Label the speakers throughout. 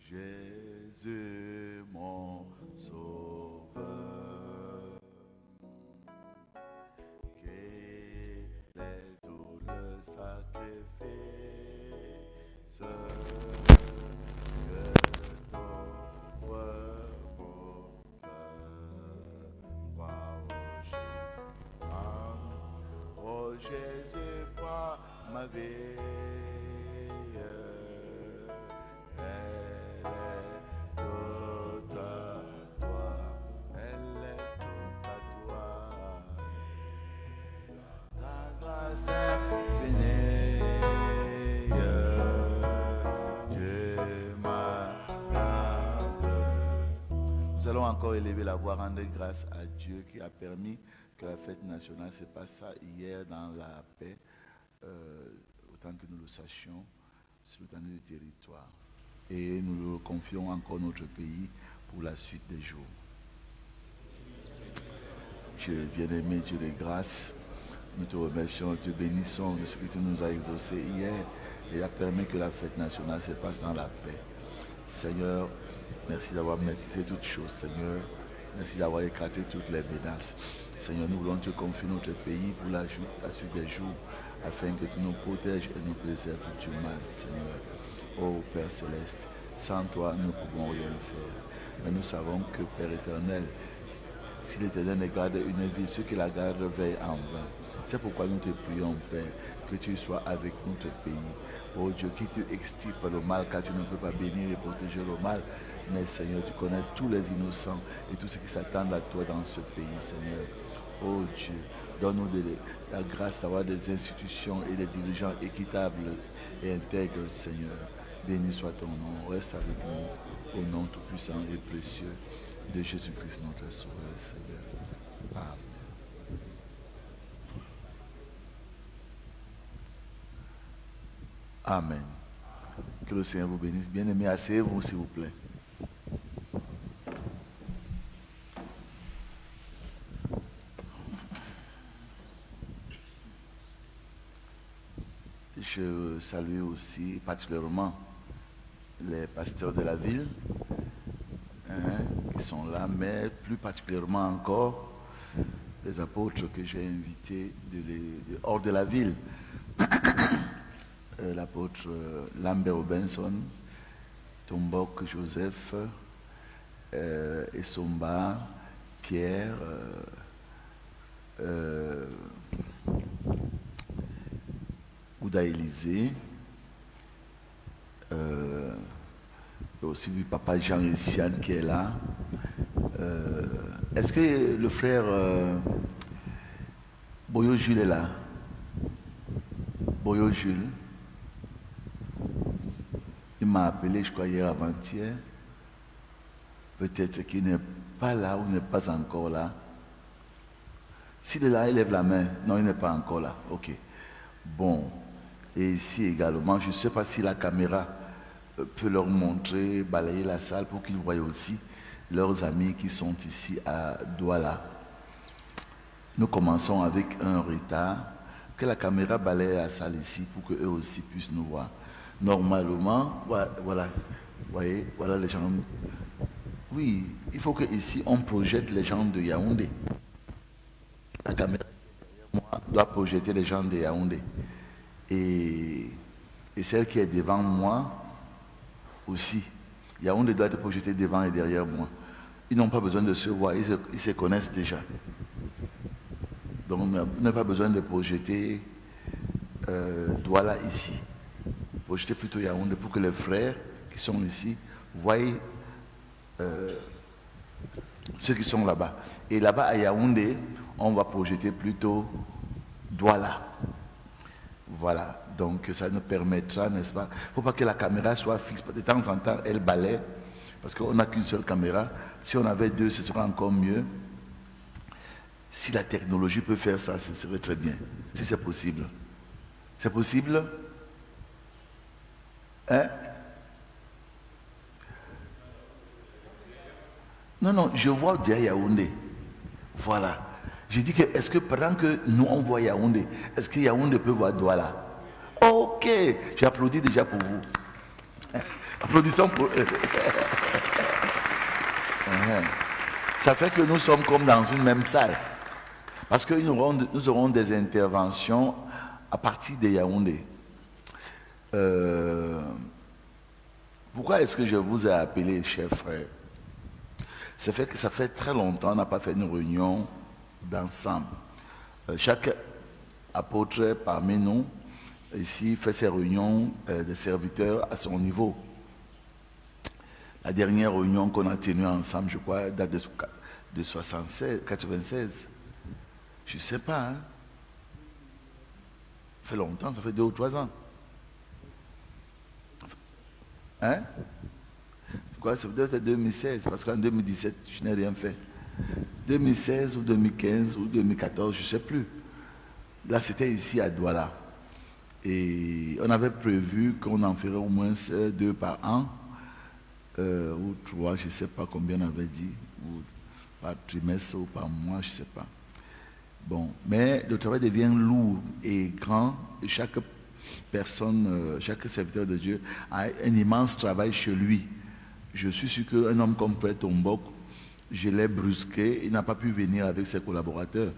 Speaker 1: Jésus mon sauveur. Quel est tout le sacrifice que t'offre mon cœur. Oh Jésus, prends ma vie. Nous allons encore élever la voix, rendre grâce à Dieu qui a permis que la fête nationale se passe hier dans la paix, autant que nous le sachions, sur l'étendue du territoire. Et nous le confions encore notre pays pour la suite des jours. Dieu bien-aimé, Dieu de grâce, nous te remercions, nous te bénissons de ce que tu nous as exaucé hier et a permis que la fête nationale se passe dans la paix. Seigneur, merci d'avoir maîtrisé toutes choses, Seigneur. Merci d'avoir éclaté toutes les menaces. Seigneur, nous voulons te confier notre pays pour la suite des jours, afin que tu nous protèges et nous préserves du mal, Seigneur. Ô Père Céleste, sans toi, nous ne pouvons rien faire. Mais nous savons que, Père éternel, si l'Éternel ne garde une vie, ceux qui la gardent veillent en vain. C'est pourquoi nous te prions, Père, que tu sois avec notre pays. Oh Dieu, qui tu extirpes le mal, car tu ne peux pas bénir et protéger le mal. Mais Seigneur, tu connais tous les innocents et tous ceux qui s'attendent à toi dans ce pays, Seigneur. Oh Dieu, donne-nous la grâce d'avoir des institutions et des dirigeants équitables et intègres, Seigneur. Béni soit ton nom, reste avec nous, au nom tout-puissant et précieux de Jésus-Christ, notre Sauveur, Seigneur. Amen. Amen. Que le Seigneur vous bénisse. Bien-aimés, asseyez-vous, s'il vous plaît. Je salue aussi particulièrement les pasteurs de la ville qui sont là, mais plus particulièrement encore les apôtres que j'ai invités hors de la ville. L'apôtre Lambert Robinson, Tombok Joseph, Essomba, Pierre, Ouda Élysée, aussi le papa Jean Essiane qui est là. Est-ce que le frère Boyo Jules est là? Boyo Jules, il m'a appelé, je crois, hier avant-hier. Peut-être qu'il n'est pas là ou n'est pas encore là. S'il est là, il lève la main. Non, il n'est pas encore là. Ok. Bon. Et ici également, je ne sais pas si la caméra peut leur montrer, balayer la salle pour qu'ils voient aussi leurs amis qui sont ici à Douala. Nous commençons avec un retard. Que la caméra balaye la salle ici pour qu'eux aussi puissent nous voir. Normalement, voilà, voyez, voilà les gens. Oui, il faut que ici on projette les gens de Yaoundé. La caméra doit projeter les gens de Yaoundé. Et celle qui est devant moi aussi. Yaoundé doit être projeté devant et derrière moi. Ils n'ont pas besoin de se voir, ils se connaissent déjà. Donc on n'a pas besoin de projeter Douala ici. Projeter plutôt Yaoundé pour que les frères qui sont ici voient ceux qui sont là-bas. Et là-bas à Yaoundé, on va projeter plutôt Douala. Voilà, donc ça nous permettra, n'est-ce pas? Il ne faut pas que la caméra soit fixe. De temps en temps, elle balaie, parce qu'on n'a qu'une seule caméra. Si on avait deux, ce serait encore mieux. Si la technologie peut faire ça, ce serait très bien. Si c'est possible. C'est possible? Hein? Non, je vois déjà Yaoundé. Voilà. Je dis que, est-ce que pendant que nous on voit Yaoundé, est-ce que Yaoundé peut voir Douala? Oh, Ok, j'applaudis déjà pour vous. Applaudissons pour eux. Ça fait que nous sommes comme dans une même salle. Parce que nous aurons des interventions à partir de Yaoundé. Pourquoi est-ce que je vous ai appelé, chers frères? Ça fait que ça fait très longtemps qu'on n'a pas fait une réunion d'ensemble. Chaque apôtre parmi nous, ici, fait ses réunions de serviteurs à son niveau. La dernière réunion qu'on a tenue ensemble, je crois, date de 76, 96. Je ne sais pas. Hein? Ça fait longtemps, ça fait 2 ou 3 ans. Hein? Je crois que ça doit être 2016, parce qu'en 2017, je n'ai rien fait. 2016 ou 2015 ou 2014, je ne sais plus. Là, c'était ici à Douala. Et on avait prévu qu'on en ferait au moins 2 par an, ou 3, je ne sais pas combien on avait dit, ou par trimestre ou par mois, je ne sais pas. Bon, mais le travail devient lourd et grand, et chaque personne, chaque serviteur de Dieu a un immense travail chez lui. Je suis sûr qu'un homme comme Prêtre Tombok, je l'ai brusqué, il n'a pas pu venir avec ses collaborateurs.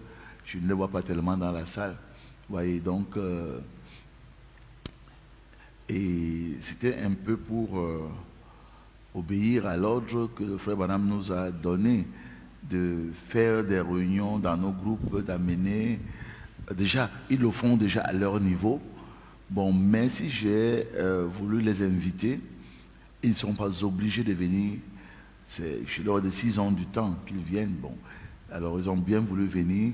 Speaker 1: Je ne les vois pas tellement dans la salle. Vous voyez, donc, et c'était un peu pour obéir à l'ordre que le frère Branham nous a donné, de faire des réunions dans nos groupes, d'amener. Déjà, ils le font déjà à leur niveau. Bon, mais si j'ai voulu les inviter, ils ne sont pas obligés de venir. Je leur ai dit 6 ans du temps qu'ils viennent. Bon, alors ils ont bien voulu venir.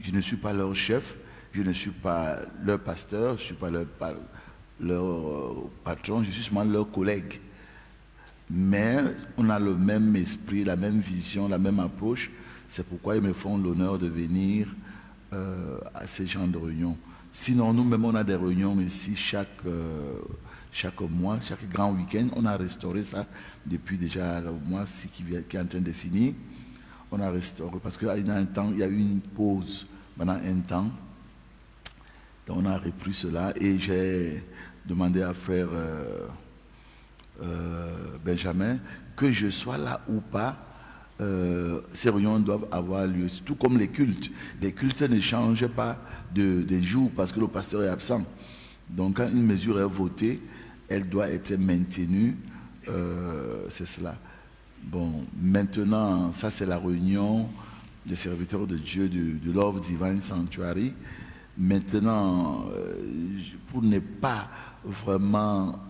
Speaker 1: Je ne suis pas leur chef, je ne suis pas leur pasteur, je ne suis pas leur patron, je suis seulement leur collègue. Mais on a le même esprit, la même vision, la même approche. C'est pourquoi ils me font l'honneur de venir à ces genres de réunions. Sinon, nous-mêmes, on a des réunions ici chaque mois, chaque grand week-end. On a restauré ça depuis déjà le mois-ci qui est en train de finir. On a restauré parce qu'il y a un temps, il y a eu une pause pendant un temps. Donc on a repris cela et j'ai demandé à frère Benjamin que je sois là ou pas. Ces réunions doivent avoir lieu, tout comme les cultes. Les cultes ne changent pas de jour parce que le pasteur est absent. Donc quand une mesure est votée, elle doit être maintenue. C'est cela. Bon, maintenant, ça c'est la réunion des serviteurs de Dieu de Love Divine Sanctuary. Maintenant, pour ne pas vraiment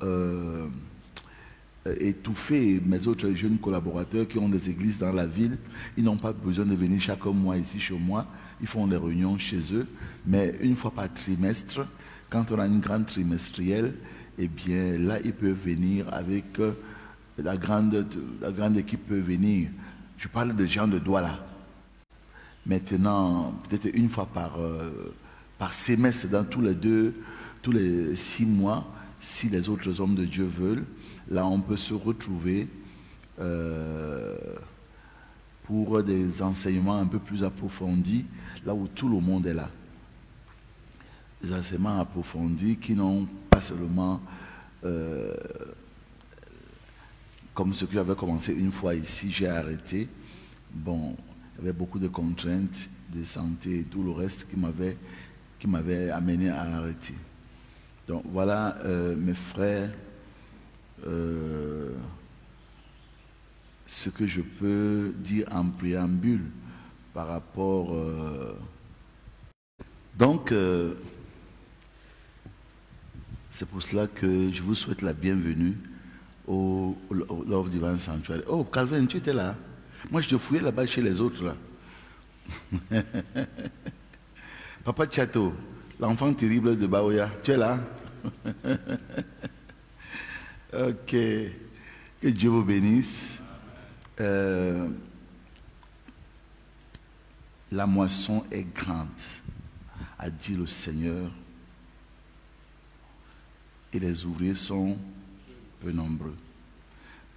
Speaker 1: étouffer mes autres jeunes collaborateurs qui ont des églises dans la ville, ils n'ont pas besoin de venir chaque mois ici chez moi. Ils font des réunions chez eux, mais une fois par trimestre, quand on a une grande trimestrielle, eh bien là, ils peuvent venir avec la grande équipe peut venir. Je parle de gens de Douala. Maintenant, peut-être une fois par semestre, dans tous les 6 mois, si les autres hommes de Dieu veulent, là on peut se retrouver pour des enseignements un peu plus approfondis, là où tout le monde est là. Des enseignements approfondis qui n'ont pas seulement, comme ce que j'avais commencé une fois ici, j'ai arrêté. Bon, il y avait beaucoup de contraintes de santé et tout le reste qui m'avait amené à arrêter. Donc voilà, mes frères, ce que je peux dire en préambule par rapport... Donc, c'est pour cela que je vous souhaite la bienvenue au Love Divine Sanctuary. Oh, Calvin, tu étais là? Moi, je te fouillais là-bas chez les autres, là. Papa Chateau, l'enfant terrible de Baoya, tu es là? Ok. Que Dieu vous bénisse. La moisson est grande, a dit le Seigneur, et les ouvriers sont peu nombreux.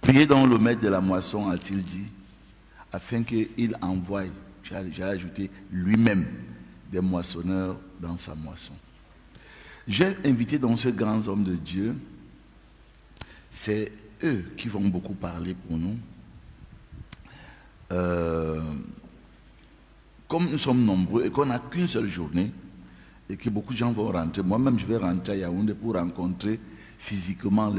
Speaker 1: Priez donc le maître de la moisson, a-t-il dit, afin qu'il envoie, j'ai ajouté, lui-même des moissonneurs dans sa moisson. J'ai invité dans ces grands hommes de Dieu, c'est eux qui vont beaucoup parler pour nous. Comme nous sommes nombreux et qu'on n'a qu'une seule journée, et que beaucoup de gens vont rentrer, moi-même je vais rentrer à Yaoundé pour rencontrer physiquement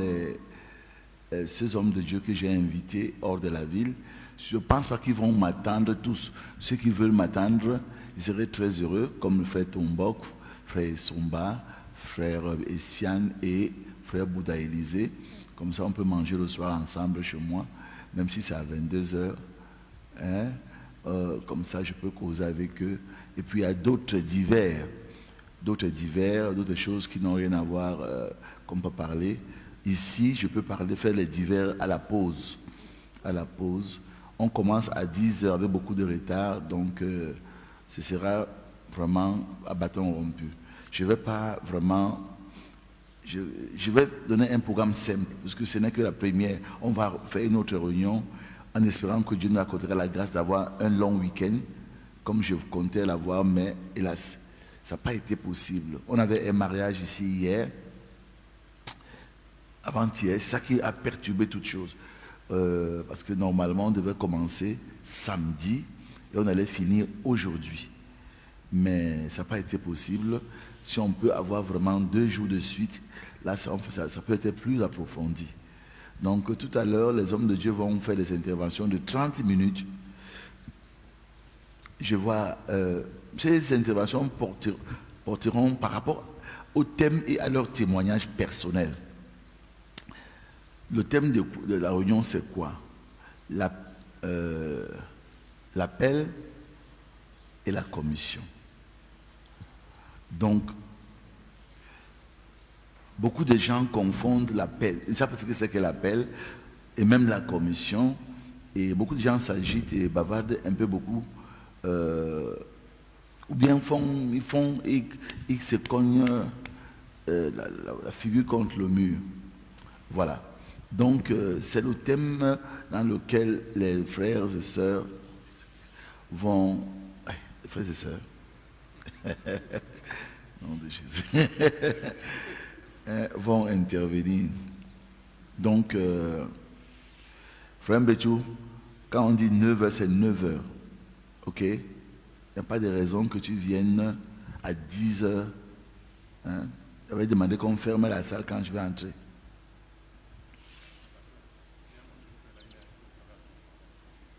Speaker 1: ces hommes de Dieu que j'ai invités hors de la ville. Je ne pense pas qu'ils vont m'attendre tous. Ceux qui veulent m'attendre, ils seraient très heureux, comme le frère Tombok, frère Somba, frère Essiane et frère Bouddha Élysée. Comme ça, on peut manger le soir ensemble chez moi, même si c'est à 22h. Hein? Comme ça, je peux causer avec eux. Et puis, il y a d'autres divers, d'autres choses qui n'ont rien à voir, qu'on peut parler. Ici, je peux faire les divers à la pause. À la pause. On commence à 10h avec beaucoup de retard, donc ce sera vraiment à bâton rompu. Je ne vais pas vraiment... Je vais donner un programme simple, parce que ce n'est que la première. On va faire une autre réunion en espérant que Dieu nous accordera la grâce d'avoir un long week-end, comme je comptais l'avoir, mais hélas, ça n'a pas été possible. On avait un mariage ici hier, avant-hier, c'est ça qui a perturbé toute chose. Parce que normalement, on devait commencer samedi et on allait finir aujourd'hui. Mais ça n'a pas été possible. Si on peut avoir vraiment 2 jours de suite, là, ça peut être plus approfondi. Donc, tout à l'heure, les hommes de Dieu vont faire des interventions de 30 minutes. Je vois, ces interventions porteront par rapport au thème et à leur témoignage personnel. Le thème de la réunion, c'est quoi? L'appel et la commission. Donc, beaucoup de gens confondent l'appel. Ils savent ce que c'est que l'appel et même la commission. Et beaucoup de gens s'agitent et bavardent un peu beaucoup. Ou bien ils se cognent la figure contre le mur. Voilà. Donc, c'est le thème dans lequel les frères et sœurs vont... Les frères et sœurs. Nom de Jésus. Vont intervenir. Donc, frère Mbéchou, quand on dit 9h, c'est 9h. OK? Il n'y a pas de raison que tu viennes à 10h. Hein? J'avais demandé qu'on ferme la salle quand je vais entrer.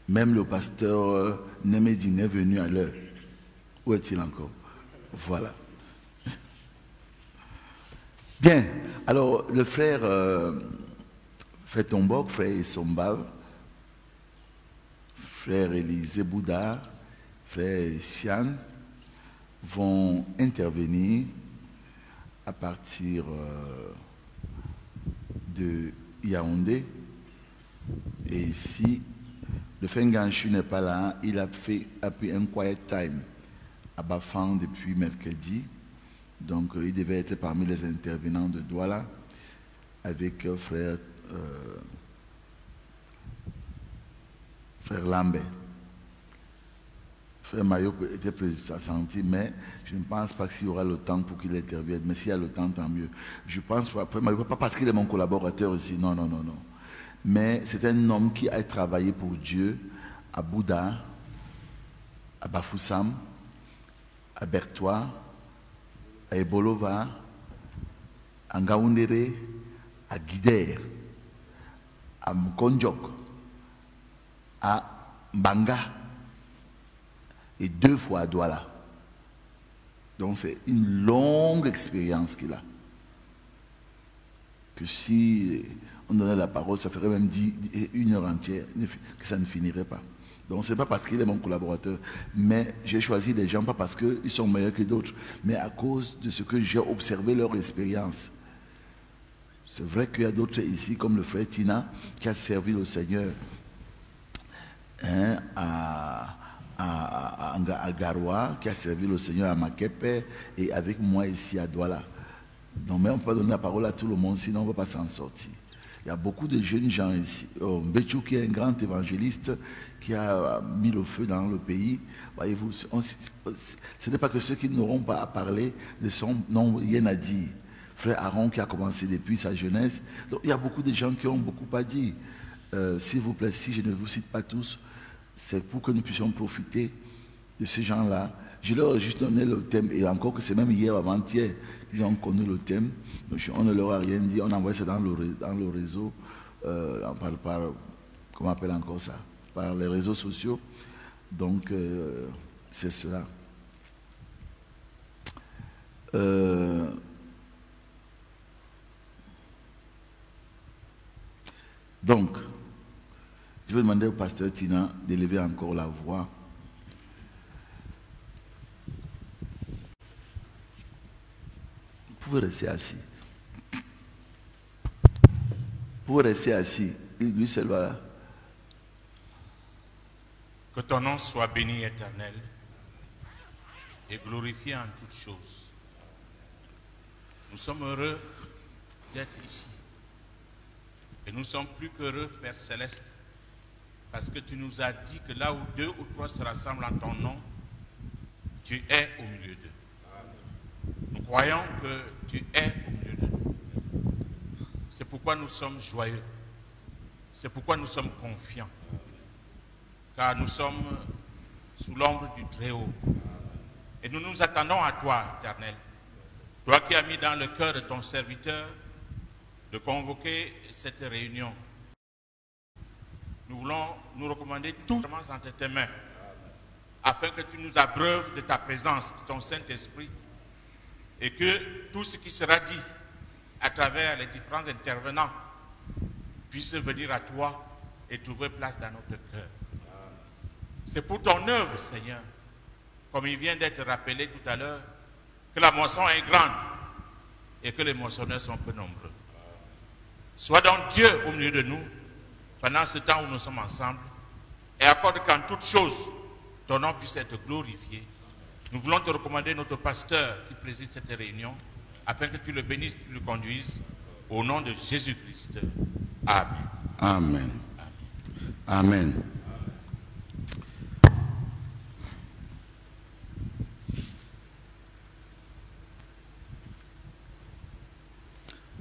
Speaker 1: Même le pasteur Nemedine est venu à l'heure. Où est-il encore? Voilà. Bien. Alors, le frère Tombok, frère Somba, frère Élysée Bouddha, frère Sian vont intervenir à partir de Yaoundé. Et ici, le Fenganchu n'est pas là, il a pris un quiet time à Bafang depuis mercredi. Donc il devait être parmi les intervenants de Douala avec frère Lambert. Frère Mayo était pressenti, mais je ne pense pas qu'il y aura le temps pour qu'il intervienne. Mais s'il y a le temps, tant mieux. Je pense pas, frère Mayo, pas parce qu'il est mon collaborateur aussi, non. Mais c'est un homme qui a travaillé pour Dieu à Bouddha, à Bafoussam, à Bertois, à Ebolova, à Ngaoundéré, à Guider, à Mkonjok, à Mbanga et 2 fois à Douala. Donc c'est une longue expérience qu'il a. Que si on donnait la parole, ça ferait même 1 heure entière, que ça ne finirait pas. Donc ce n'est pas parce qu'il est mon collaborateur, mais j'ai choisi des gens, pas parce qu'ils sont meilleurs que d'autres, mais à cause de ce que j'ai observé leur expérience. C'est vrai qu'il y a d'autres ici, comme le frère Tina, qui a servi le Seigneur à Garoua, qui a servi le Seigneur à Makepe, et avec moi ici à Douala. Donc, mais on peut donner la parole à tout le monde, sinon on ne va pas s'en sortir. Il y a beaucoup de jeunes gens ici. Mbetchou, qui est un grand évangéliste, qui a mis le feu dans le pays. Voyez-vous, ce n'est pas que ceux qui n'auront pas à parler n'ont rien à dire. Frère Aaron qui a commencé depuis sa jeunesse. Donc il y a beaucoup de gens qui ont beaucoup à dire. S'il vous plaît, si je ne vous cite pas tous, c'est pour que nous puissions profiter de ces gens-là. Je leur ai juste donné le thème, et encore que c'est même hier ou avant-hier qu'ils ont connu le thème. Donc, on ne leur a rien dit, on envoie ça dans le réseau, comment on appelle encore ça, par les réseaux sociaux. Donc, c'est cela. Donc, je vais demander au pasteur Tina d'élever encore la voix. Vous pouvez rester assis. Vous pouvez rester assis. Lui seul va.
Speaker 2: Que ton nom soit béni, Éternel, et glorifié en toutes choses. Nous sommes heureux d'être ici. Et nous sommes plus qu'heureux, Père Céleste, parce que tu nous as dit que là où 2 ou 3 se rassemblent en ton nom, tu es au milieu d'eux. Nous croyons que tu es au milieu d'eux. C'est pourquoi nous sommes joyeux. C'est pourquoi nous sommes confiants. Car nous sommes sous l'ombre du Très-Haut. Et nous nous attendons à toi, Éternel. Toi qui as mis dans le cœur de ton serviteur de convoquer cette réunion. Nous voulons nous recommander tout entre tes mains, afin que tu nous abreuves de ta présence, de ton Saint-Esprit, et que tout ce qui sera dit à travers les différents intervenants puisse venir à toi et trouver place dans notre cœur. C'est pour ton œuvre, Seigneur, comme il vient d'être rappelé tout à l'heure, que la moisson est grande et que les moissonneurs sont peu nombreux. Sois donc Dieu au milieu de nous pendant ce temps où nous sommes ensemble et accorde qu'en toutes choses, ton nom puisse être glorifié. Nous voulons te recommander notre pasteur qui préside cette réunion afin que tu le bénisses, tu le conduises au nom de Jésus-Christ. Amen.
Speaker 1: Amen. Amen.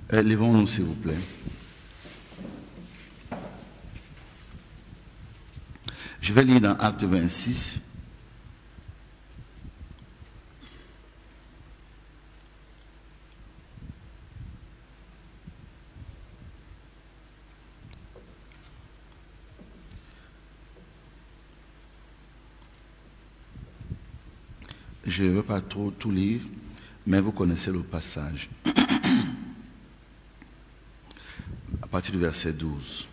Speaker 1: Levons-nous, s'il vous plaît. Je vais lire dans Acte 26. Je ne veux pas trop tout lire, mais vous connaissez le passage. À partir du verset 12.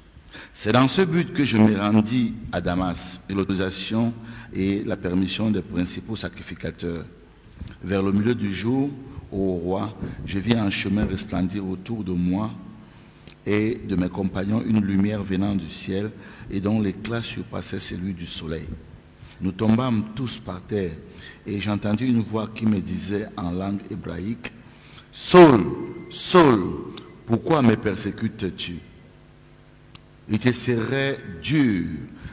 Speaker 1: C'est dans ce but que je me rendis à Damas, et l'autorisation et la permission des principaux sacrificateurs. Vers le milieu du jour, ô roi, je vis en chemin resplendir autour de moi et de mes compagnons une lumière venant du ciel et dont l'éclat surpassait celui du soleil. Nous tombâmes tous par terre et j'entendis une voix qui me disait en langue hébraïque, « Saul, Saul, pourquoi me persécutes-tu ? Il te serait dur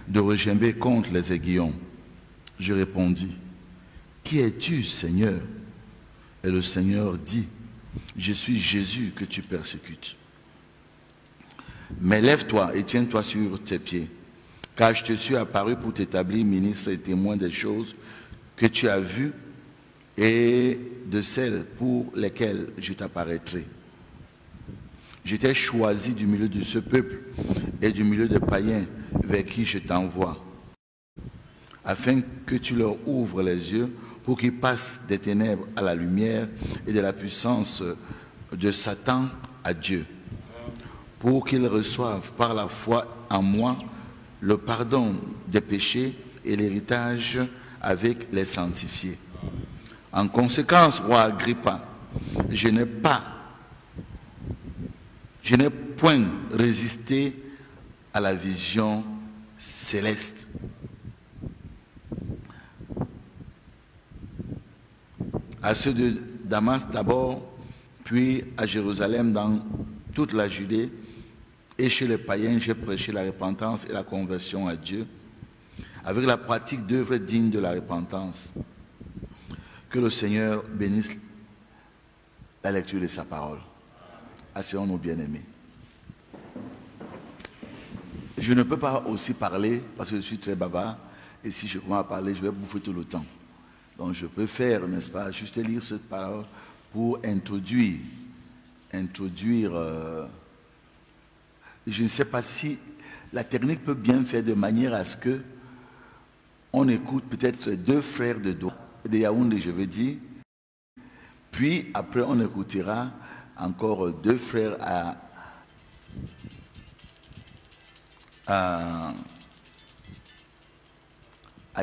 Speaker 1: de regimber contre les aiguillons. » Je répondis, « Qui es-tu, Seigneur ? » Et le Seigneur dit, « Je suis Jésus que tu persécutes. Mais lève-toi et tiens-toi sur tes pieds, car je te suis apparu pour t'établir ministre et témoin des choses que tu as vues et de celles pour lesquelles je t'apparaîtrai. Je t'ai choisi du milieu de ce peuple et du milieu des païens vers qui je t'envoie, afin que tu leur ouvres les yeux pour qu'ils passent des ténèbres à la lumière et de la puissance de Satan à Dieu, pour qu'ils reçoivent par la foi en moi le pardon des péchés et l'héritage avec les sanctifiés. En conséquence, roi Agrippa, je n'ai point résisté à la vision céleste. À ceux de Damas d'abord, puis à Jérusalem dans toute la Judée Et chez les païens, j'ai prêché la repentance et la conversion à Dieu, avec la pratique d'œuvres dignes de la repentance. Que le Seigneur bénisse la lecture de sa parole. Asseyons-nous, bien-aimés. Je ne peux pas aussi parler parce que je suis très bavard. Et si je commence à parler, je vais bouffer tout le temps. Donc je peux faire, n'est-ce pas, juste lire cette parole pour introduire. Je ne sais pas si la technique peut bien faire de manière à ce que on écoute peut-être deux frères de Yaoundé, je veux dire. Puis après on écoutera encore deux frères à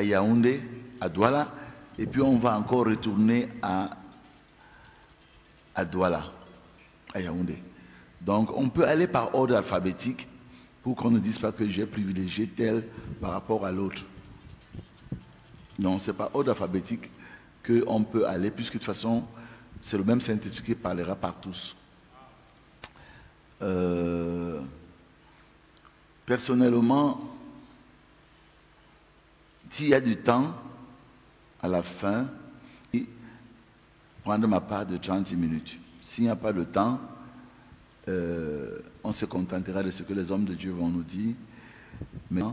Speaker 1: Yaoundé, à Douala, et puis on va encore retourner à Douala, à Yaoundé. Donc on peut aller par ordre alphabétique pour qu'on ne dise pas que j'ai privilégié tel par rapport à l'autre. Non, c'est par ordre alphabétique qu'on peut aller, puisque de toute façon, c'est le même Saint-Esprit qui parlera par tous. Personnellement, s'il y a du temps, à la fin, prendre ma part de 30 minutes. S'il n'y a pas de temps, on se contentera de ce que les hommes de Dieu vont nous dire. Mais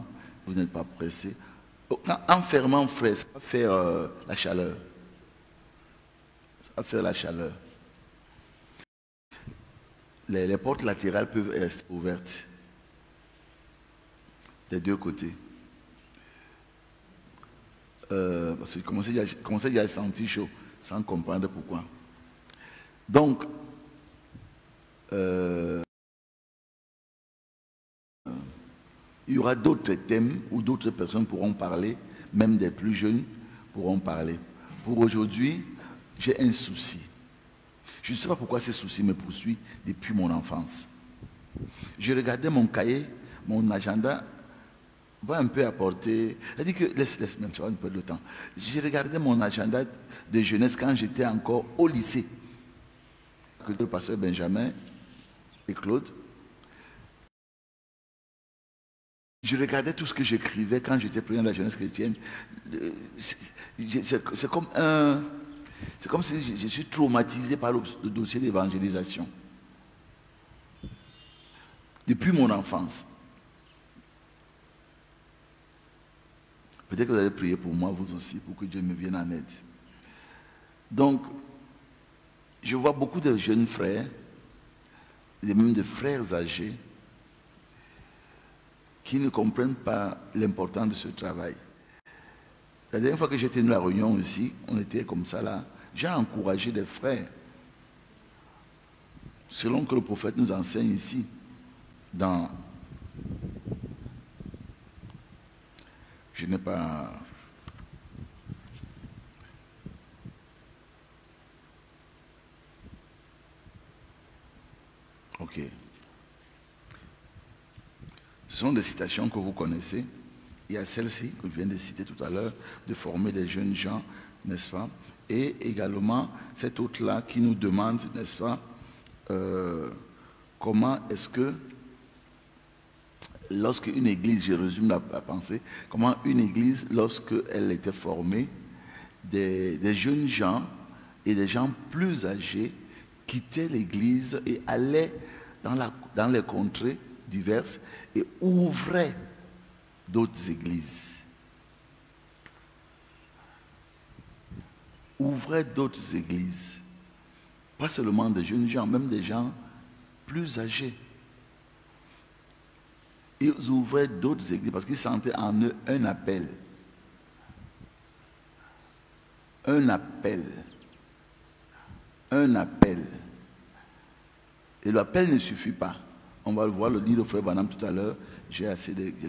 Speaker 1: vous n'êtes pas pressés. En fermant frais, ça va faire la chaleur. Ça va faire la chaleur. Les portes latérales peuvent être ouvertes des deux côtés. Parce que je commençais déjà à sentir chaud, sans comprendre pourquoi. Donc, il y aura d'autres thèmes où d'autres personnes pourront parler, même des plus jeunes pourront parler. Pour aujourd'hui, j'ai un souci. Je ne sais pas pourquoi ce souci me poursuit depuis mon enfance. Je regardais mon cahier, mon agenda, va un peu apporter. Elle dit que laisse même, ça va un peu de temps. J'ai regardé mon agenda de jeunesse quand j'étais encore au lycée. Le pasteur Benjamin et Claude. Je regardais tout ce que j'écrivais quand j'étais président de la jeunesse chrétienne. C'est comme si je suis traumatisé par le dossier d'évangélisation. Depuis mon enfance. Peut-être que vous allez prier pour moi, vous aussi, pour que Dieu me vienne en aide. Donc, je vois beaucoup de jeunes frères, et même de frères âgés, qui ne comprennent pas l'importance de ce travail. La dernière fois que j'étais dans la réunion ici, on était comme ça là, j'ai encouragé des frères, selon que le prophète nous enseigne ici, dans... Je n'ai pas... Ok. Ce sont des citations que vous connaissez. Il y a celle-ci que je viens de citer tout à l'heure, de former des jeunes gens, n'est-ce pas? Et également cette autre-là qui nous demande, n'est-ce pas, comment est-ce que, lorsque une église, je résume la pensée, comment une église, lorsqu'elle était formée, des jeunes gens et des gens plus âgés quittaient l'église et allaient dans les contrées diverses et ouvraient d'autres églises. Ouvraient d'autres églises. Pas seulement des jeunes gens, même des gens plus âgés. Ils ouvraient d'autres églises parce qu'ils sentaient en eux un appel. Un appel. Un appel. Et l'appel ne suffit pas. On va le voir, le livre de Frère Branham tout à l'heure. J'ai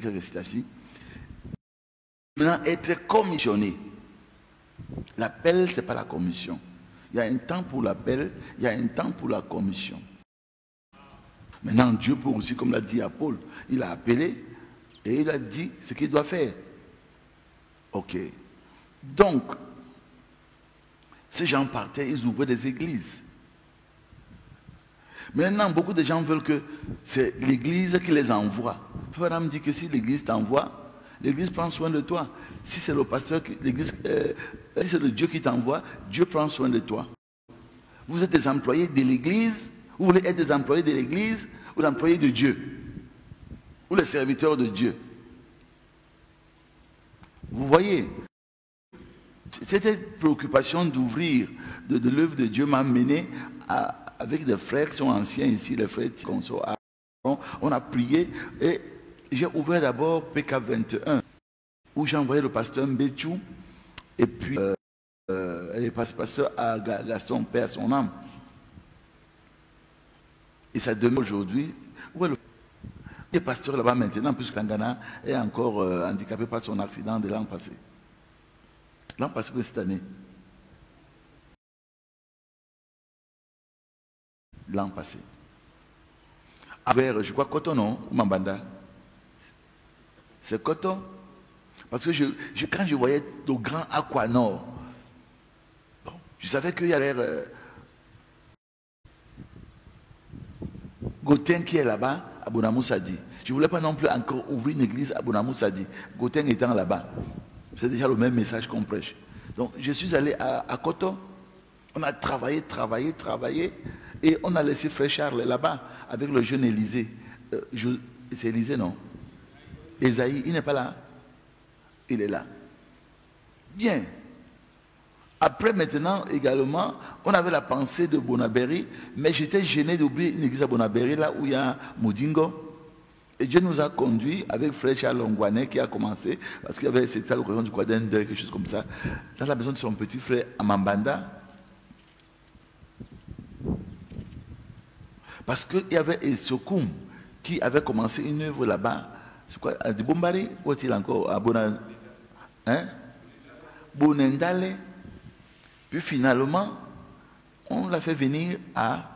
Speaker 1: quelques citations. Maintenant, être commissionné. L'appel, ce n'est pas la commission. Il y a un temps pour l'appel, il y a un temps pour la commission. Maintenant, Dieu peut aussi, comme l'a dit à Paul, il a appelé et il a dit ce qu'il doit faire. Ok. Donc, ces gens partaient, ils ouvraient des églises. Maintenant, beaucoup de gens veulent que c'est l'Église qui les envoie. Frère me dit que si l'Église t'envoie, l'Église prend soin de toi. Si c'est le pasteur, si c'est le Dieu qui t'envoie, Dieu prend soin de toi. Vous êtes des employés de l'Église, vous voulez être des employés de l'Église ou des employés de Dieu, ou les serviteurs de Dieu. Vous voyez, cette préoccupation d'ouvrir de l'œuvre de Dieu m'a mené avec des frères qui sont anciens ici, les frères Tikonso. On a prié et j'ai ouvert d'abord PK 21 où j'ai envoyé le pasteur Mbetchou et puis le pasteur Gaston, Père son âme. Et ça demeure aujourd'hui. Le pasteur là-bas maintenant, puisque Tangana est encore handicapé par son accident de l'an passé. L'an passé, cette année. L'an passé. Vers, je crois, Coton, non? Ou Mambanda? C'est Coton. Parce que quand je voyais le grand Aquanor, bon, je savais qu'il y a l'air Gauteng qui est là-bas, à Bonamou Sadi. Je ne voulais pas non plus encore ouvrir une église à Bonamou Sadi. Gauteng étant là-bas. C'est déjà le même message qu'on prêche. Donc, je suis allé à Coton. On a travaillé. Et on a laissé Frère Charles là-bas, avec le jeune Élysée. C'est Élysée, non? Esaïe, il n'est pas là. Il est là. Bien. Après, maintenant, également, on avait la pensée de Bonabéry, mais j'étais gêné d'oublier une église à Bonabéry, là où il y a Moudingo. Et Dieu nous a conduits avec Frère Charles Longwanet qui a commencé, parce qu'il y avait, c'était à l'occasion du quadrin de quelque chose comme ça, dans la maison de son petit frère à Mambanda. Parce qu'il y avait Esokoum qui avait commencé une œuvre là-bas. C'est quoi? À Dibombari? Où est-il encore? À Bonendale. Puis finalement, on l'a fait venir à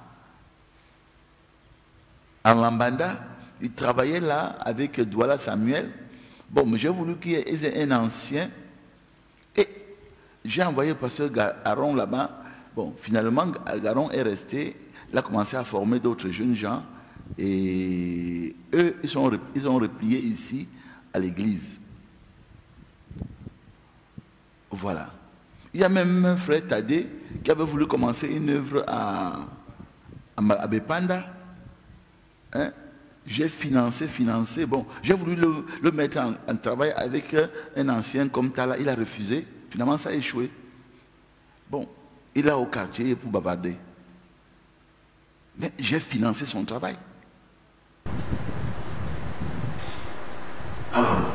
Speaker 1: Mambanda. Il travaillait là avec Douala Samuel. Bon, mais j'ai voulu qu'il y ait un ancien. Et j'ai envoyé le pasteur Garon là-bas. Bon, finalement, Garon est resté. Il a commencé à former d'autres jeunes gens. Et eux, ils ont replié ici à l'église. Voilà. Il y a même un frère Tadé qui avait voulu commencer une œuvre à Bepanda. Hein? J'ai financé. Bon, j'ai voulu le mettre en travail avec un ancien comme Tala. Il a refusé. Finalement, ça a échoué. Bon, il est au quartier pour bavarder. Mais j'ai financé son travail. Alors,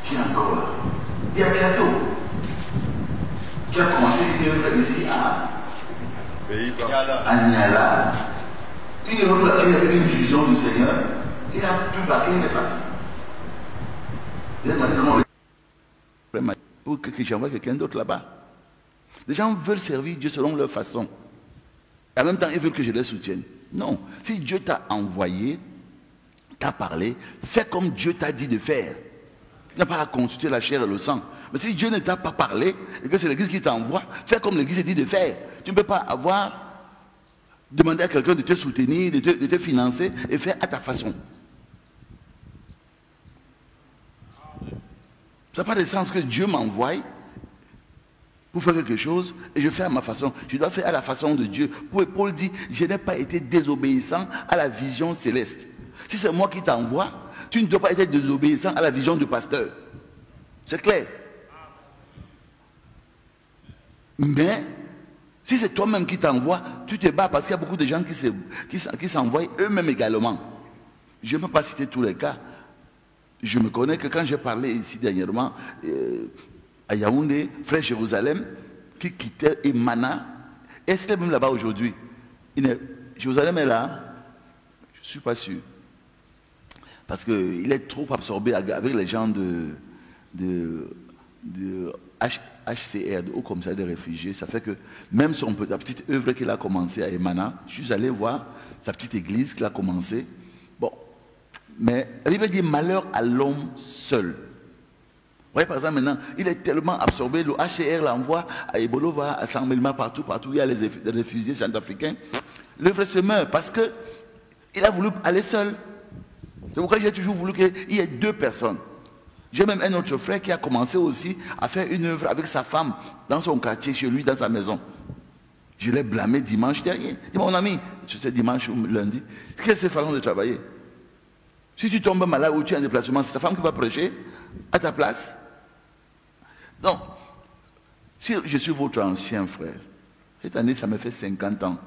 Speaker 1: qui est encore là? Il y a Tiato qui a commencé une œuvre ici à Niala. Une œuvre qui avait une vision du Seigneur. Il a tout bâclé, il est parti. Il a demandé comment pour que j'envoie quelqu'un d'autre là-bas. Les gens veulent servir Dieu selon leur façon. Et en même temps, ils veulent que je les soutienne. Non. Si Dieu t'a envoyé, t'a parlé, fais comme Dieu t'a dit de faire. Tu n'as pas à consulter la chair et le sang. Mais si Dieu ne t'a pas parlé, et que c'est l'Église qui t'envoie, fais comme l'Église dit de faire. Tu ne peux pas demander à quelqu'un de te soutenir, de te financer et faire à ta façon. Ça n'a pas de sens que Dieu m'envoie pour faire quelque chose et je fais à ma façon. Je dois faire à la façon de Dieu. Paul dit, je n'ai pas été désobéissant à la vision céleste. Si c'est moi qui t'envoie, tu ne dois pas être désobéissant à la vision du pasteur. C'est clair. Mais, si c'est toi-même qui t'envoie, tu te bats parce qu'il y a beaucoup de gens qui s'envoient eux-mêmes également. Je ne peux pas citer tous les cas. Je me connais que quand j'ai parlé ici dernièrement, à Yaoundé, Frère Jérusalem, qui quittait Emana, est-ce qu'il est même là-bas aujourd'hui? Jérusalem est là? Je ne suis pas sûr. Parce qu'il est trop absorbé avec les gens de HCR, de Haut Commissariat des réfugiés. Ça fait que même la petite œuvre qu'il a commencé à Emana, je suis allé voir sa petite église qu'il a commencé. Bon, mais la Bible dit malheur à l'homme seul. Vous voyez, par exemple, maintenant, il est tellement absorbé, le HCR l'envoie à Ebolova, à Saint-Melma, partout, il y a les réfugiés centrafricains. Le frère se meurt parce qu'il a voulu aller seul. C'est pourquoi j'ai toujours voulu qu'il y ait 2 personnes. J'ai même un autre frère qui a commencé aussi à faire une œuvre avec sa femme dans son quartier, chez lui, dans sa maison. Je l'ai blâmé dimanche dernier. Je dis, mon ami, c'est dimanche ou lundi, qu'est-ce que c'est façon de travailler? Si tu tombes malade ou tu es en déplacement, c'est ta femme qui va prêcher à ta place. Donc, si je suis votre ancien frère, cette année, ça me fait 50 ans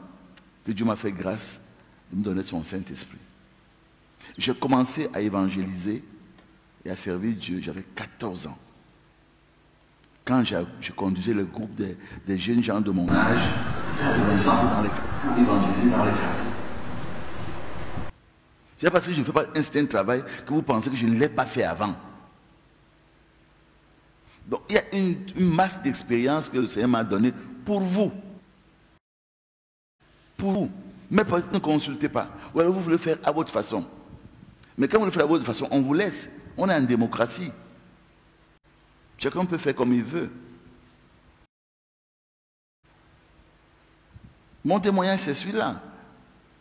Speaker 1: que Dieu m'a fait grâce de me donner son Saint-Esprit. J'ai commencé à évangéliser et à servir Dieu, j'avais 14 ans. Quand je conduisais le groupe des jeunes gens de mon âge, pour évangéliser dans les classes. C'est parce que je ne fais pas un certain travail que vous pensez que je ne l'ai pas fait avant. Donc il y a une masse d'expérience que le Seigneur m'a donnée pour vous. Pour vous. Mais ne consultez pas. Ou alors vous voulez faire à votre façon. Mais quand vous le faites à votre façon, on vous laisse. On est en démocratie. Chacun peut faire comme il veut. Mon témoignage, c'est celui-là.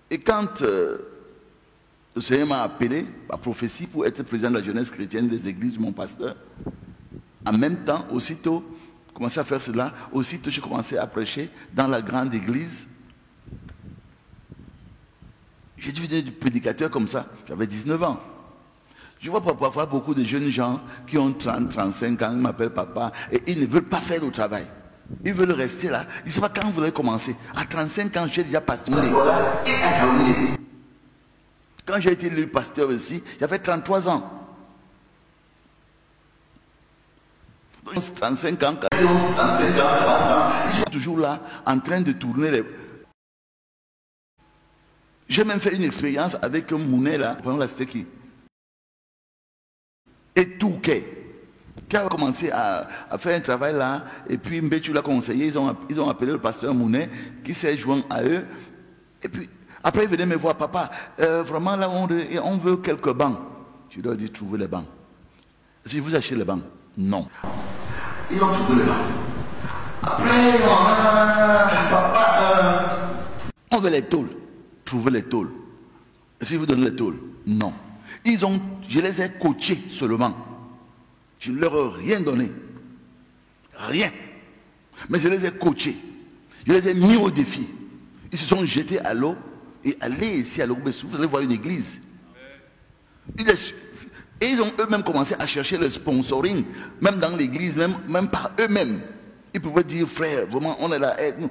Speaker 1: Et quand le Seigneur m'a appelé à prophétie pour être président de la jeunesse chrétienne des églises de mon pasteur, en même temps, aussitôt, j'ai commencé à faire cela, aussitôt j'ai commencé à prêcher dans la grande église. J'ai devenu du prédicateur comme ça, j'avais 19 ans. Je vois parfois beaucoup de jeunes gens qui ont 30, 35 ans, ils m'appellent papa, et ils ne veulent pas faire le travail. Ils veulent rester là. Ils ne savent pas quand vous allez commencer. À 35 ans, j'ai déjà passionné. Quand j'ai été élu pasteur ici, j'avais 33 ans. 35 ans, 35 ans, ils sont toujours là, en train de tourner les... J'ai même fait une expérience avec un Mounet là, pendant la c'était qui? Et Touquet, qui a commencé à faire un travail là, et puis Mbétu l'a conseillé, ils ont appelé le pasteur Mounet, qui s'est joint à eux, et puis après ils venaient me voir, papa, vraiment là on veut quelques bancs. Je leur ai dit, trouvez les bancs. Est-ce que vous achetez les bancs? Non. Ils ont trouvé les bancs. Après, papa, on veut les tôles. Trouvez les tôles. Est-ce que vous donnez les tôles? Non. Je les ai coachés seulement. Je ne leur ai rien donné. Rien. Mais je les ai coachés. Je les ai mis au défi. Ils se sont jetés à l'eau et allez ici à l'Oubessou, vous allez voir une église. Et ils ont eux-mêmes commencé à chercher le sponsoring, même dans l'église, même par eux-mêmes. Ils pouvaient dire, frère, vraiment, on est là, aide-nous.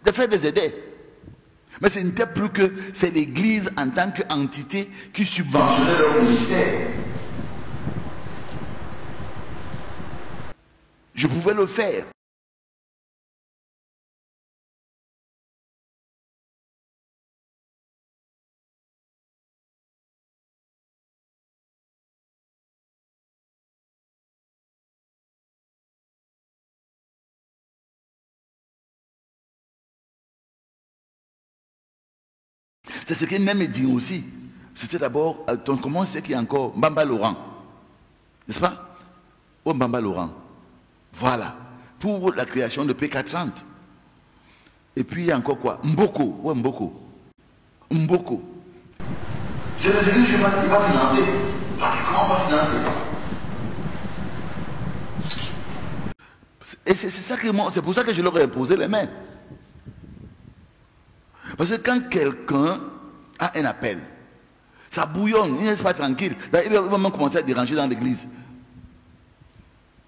Speaker 1: Les frères les aidaient. Mais ce n'était plus que c'est l'église en tant qu'entité qui subventionnait leur ministère. Je pouvais le faire. C'est ce qu'il me dit aussi. C'était d'abord, comment c'est qu'il y a encore Mbamba Laurent. N'est-ce pas? Oh, Mbamba Laurent. Voilà. Pour la création de P430. Et puis il y a encore quoi? Mboko. Ouais, Mboko. Mboko. C'est les églises qui vont financer. Pratiquement pas financer. Et c'est pour ça que je leur ai imposé les mains. Parce que quand quelqu'un a un appel, ça bouillonne, il ne reste pas tranquille. Il va même commencer à déranger dans l'église.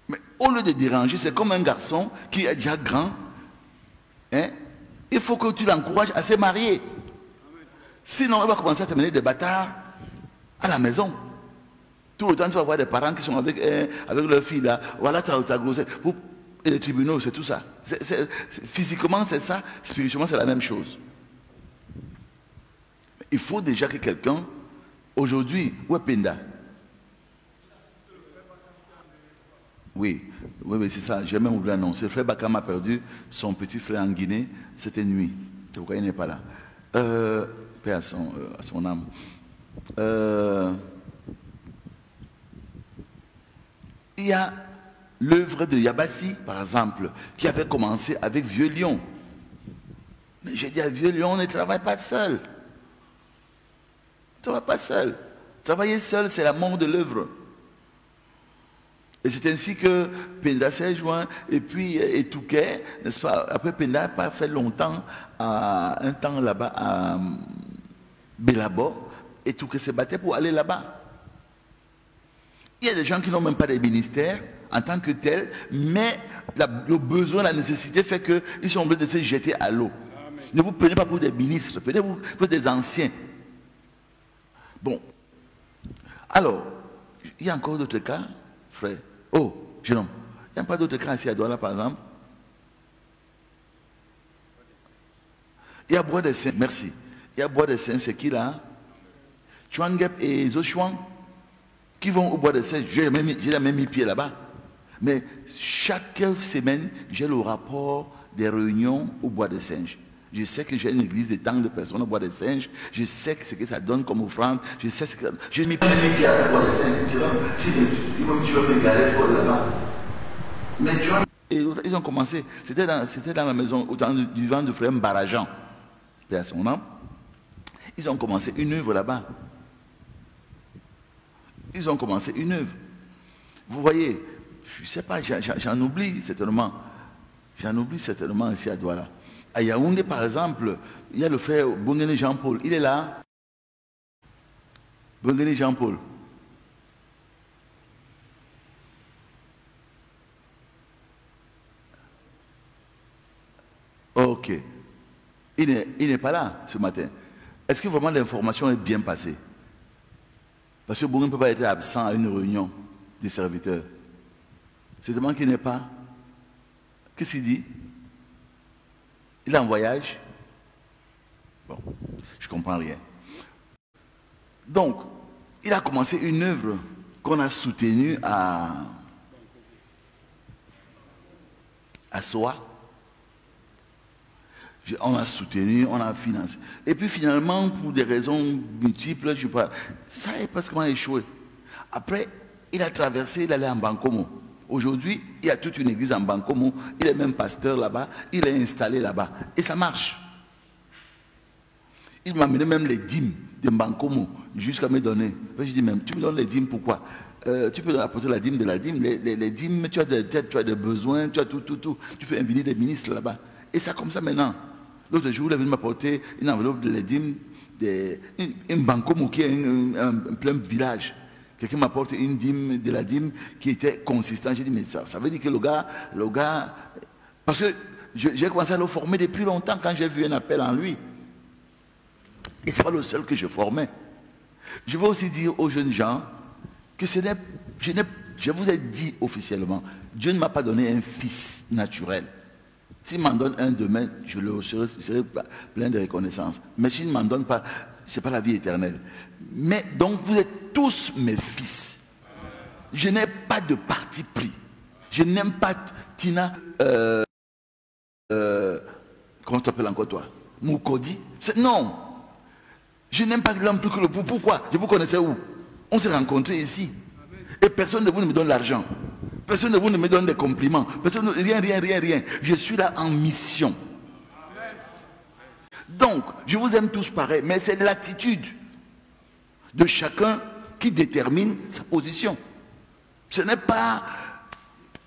Speaker 1: Mais au lieu de déranger, c'est comme un garçon qui est déjà grand. Hein? Il faut que tu l'encourages à se marier. Sinon, il va commencer à te mener des bâtards à la maison. Tout le temps, tu vas voir des parents qui sont avec leur fille là. Voilà ta grossesse. Et les tribunaux, c'est tout ça. Physiquement, c'est ça. Spirituellement, c'est la même chose. Il faut déjà que quelqu'un, aujourd'hui, où est Penda? Oui, c'est ça. J'ai même oublié l'annoncer. Le frère Bakam a perdu son petit frère en Guinée. C'était nuit. C'est pourquoi il n'est pas là. Paix à son âme. Il y a l'œuvre de Yabassi, par exemple, qui avait commencé avec Vieux Lion. Mais j'ai dit à Vieux Lyon, on ne travaille pas seul. On ne travaille pas seul. Travailler seul, c'est la mort de l'œuvre. Et c'est ainsi que Penda s'est joint, et puis Etouquet, n'est-ce pas? Après, Penda n'a pas fait longtemps, un temps là-bas à Bélabo, Etouquet s'est battu pour aller là-bas. Il y a des gens qui n'ont même pas de ministère en tant que tel, mais le besoin, la nécessité fait qu'ils sont obligés de se jeter à l'eau. Ne vous prenez pas pour des ministres, prenez-vous pour des anciens. Bon. Alors, il y a encore d'autres cas, frère. Oh, jeune homme, il n'y a pas d'autres cas ici à Douala, par exemple. Il y a Bois des Saints, merci. Il y a Bois des Saints, c'est qui là? Chouangep et Zochouang, qui vont au Bois des Saints. J'ai jamais mis pied là-bas. Mais chaque semaine, j'ai le rapport des réunions au Bois des Singes. Je sais que j'ai une église de tant de personnes au Bois des Singes. Je sais ce que ça donne comme offrande. Je sais ce que ça donne. Je n'ai mis pas de pied à Bois des Singes. Si tu veux me garer pour là-bas. Mais tu vois, et ils ont commencé. C'était dans la maison au temps du vent de frère Mbarajan. Paix à son nom. Ils ont commencé une œuvre là-bas. Ils ont commencé une œuvre. Vous voyez, je ne sais pas, j'en oublie certainement. J'en oublie certainement ici à Douala. À Yaoundé, par exemple, il y a le frère Bongene Jean-Paul. Il est là. Bongene Jean-Paul. Ok. Il n'est pas là ce matin. Est-ce que vraiment l'information est bien passée? Parce que Bongene ne peut pas être absent à une réunion des serviteurs. C'est vraiment qu'il n'est pas. Qu'est-ce qu'il dit? Il est en voyage. Bon, je ne comprends rien. Donc, il a commencé une œuvre qu'on a soutenue à Soa. On a soutenu, on a financé. Et puis finalement, pour des raisons multiples, je ne sais pas, ça a pratiquement échoué. Après, il a traversé, il allait en Bankomo. Aujourd'hui, il y a toute une église en Bankomo, il est même pasteur là-bas, il est installé là-bas. Et ça marche. Il m'a amené même les dîmes de Bankomo jusqu'à me donner. Je dis même, tu me donnes les dîmes pourquoi? Tu peux apporter la dîme de la dîme. Les dîmes, tu as des têtes, tu as des besoins, tu as tout. Tu peux inviter des ministres là-bas. Et ça comme ça maintenant. L'autre jour, il est venu m'apporter une enveloppe de les dîmes, un Bankomo qui est un plein village. Quelqu'un m'apporte une dîme de la dîme qui était consistante. J'ai dit, mais ça veut dire que le gars, parce que j'ai commencé à le former depuis longtemps quand j'ai vu un appel en lui. Et ce n'est pas le seul que je formais. Je veux aussi dire aux jeunes gens que je vous ai dit officiellement, Dieu ne m'a pas donné un fils naturel. S'il m'en donne un demain, je serai plein de reconnaissance. Mais s'il ne m'en donne pas, ce n'est pas la vie éternelle. Mais donc vous êtes tous mes fils. Je n'ai pas de parti pris. Je n'aime pas Tina, comment tu t'appelles encore toi? Moukodi. Non. Je n'aime pas l'homme plus que le pou. Pourquoi? Je vous connaissais où? On s'est rencontrés ici. Et personne de vous ne me donne l'argent. Personne de vous ne me donne des compliments. Rien. Je suis là en mission. Donc, je vous aime tous pareil, mais c'est l'attitude de chacun qui détermine sa position. Ce n'est pas...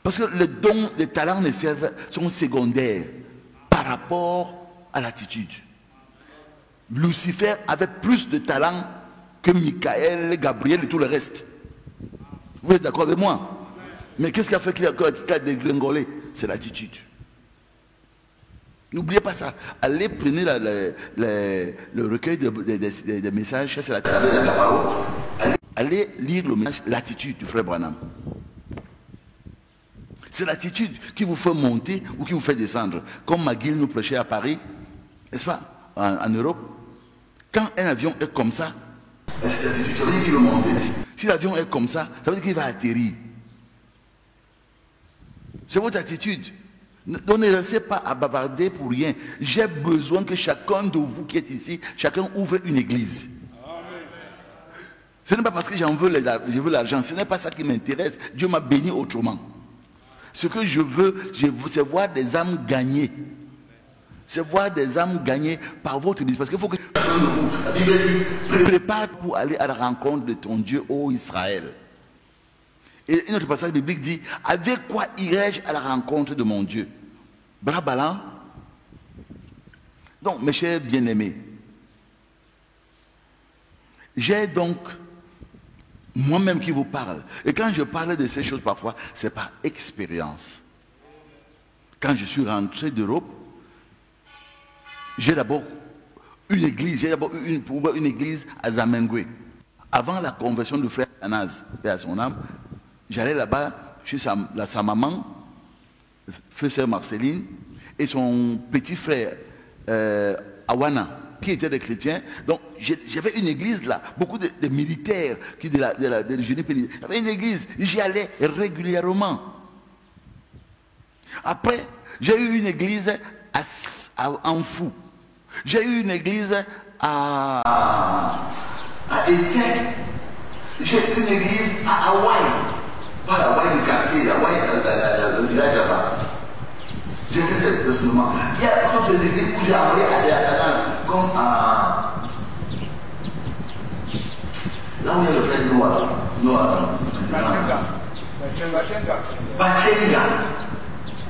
Speaker 1: Parce que les dons, les talents sont secondaires par rapport à l'attitude. Lucifer avait plus de talents que Michael, Gabriel et tout le reste. Vous êtes d'accord avec moi? Mais qu'est-ce qui a fait qu'il a dégringolé? C'est l'attitude. N'oubliez pas ça. Allez, prenez le recueil des messages, ça c'est la parole. Allez lire le message, l'attitude du frère Branham. C'est l'attitude qui vous fait monter ou qui vous fait descendre. Comme McGill nous prêchait à Paris, n'est-ce pas, en Europe. Quand un avion est comme ça, c'est l'attitude, ça veut dire qu'il va monter. Si l'avion est comme ça veut dire qu'il va atterrir. C'est votre attitude. Donc ne laissez pas à bavarder pour rien. J'ai besoin que chacun de vous qui est ici, chacun ouvre une église. Amen. Ce n'est pas parce que je veux l'argent, ce n'est pas ça qui m'intéresse. Dieu m'a béni autrement. Ce que je veux, c'est voir des âmes gagnées. C'est voir des âmes gagnées par votre Église. Parce qu'il faut que la Bible dit, prépare pour aller à la rencontre de ton Dieu, ô Israël. Et un autre passage biblique dit, avec quoi irai-je à la rencontre de mon Dieu? Bras ballants. Donc, mes chers bien-aimés, j'ai donc moi-même qui vous parle. Et quand je parle de ces choses parfois, c'est par expérience. Quand je suis rentré d'Europe, j'ai d'abord une église, une église à Zamengue. Avant la conversion du frère Anaz, et à son âme, j'allais là-bas chez sa maman, sœur Marceline, et son petit frère Awana, qui étaient des chrétiens. Donc j'avais une église là, beaucoup de militaires qui de génie pénitentiaire. J'avais une église, j'y allais régulièrement. Après, j'ai eu une église à Anfou. J'ai eu une église à Essai. J'ai eu une église à Hawaï. Pas l'Hawaï du quartier, Hawaï, le village là-bas. J'ai fait ce moment. Il y a d'autres églises où j'ai envoyé à des Atanas, comme à. Là où il y a le frère Noah. Bachenga.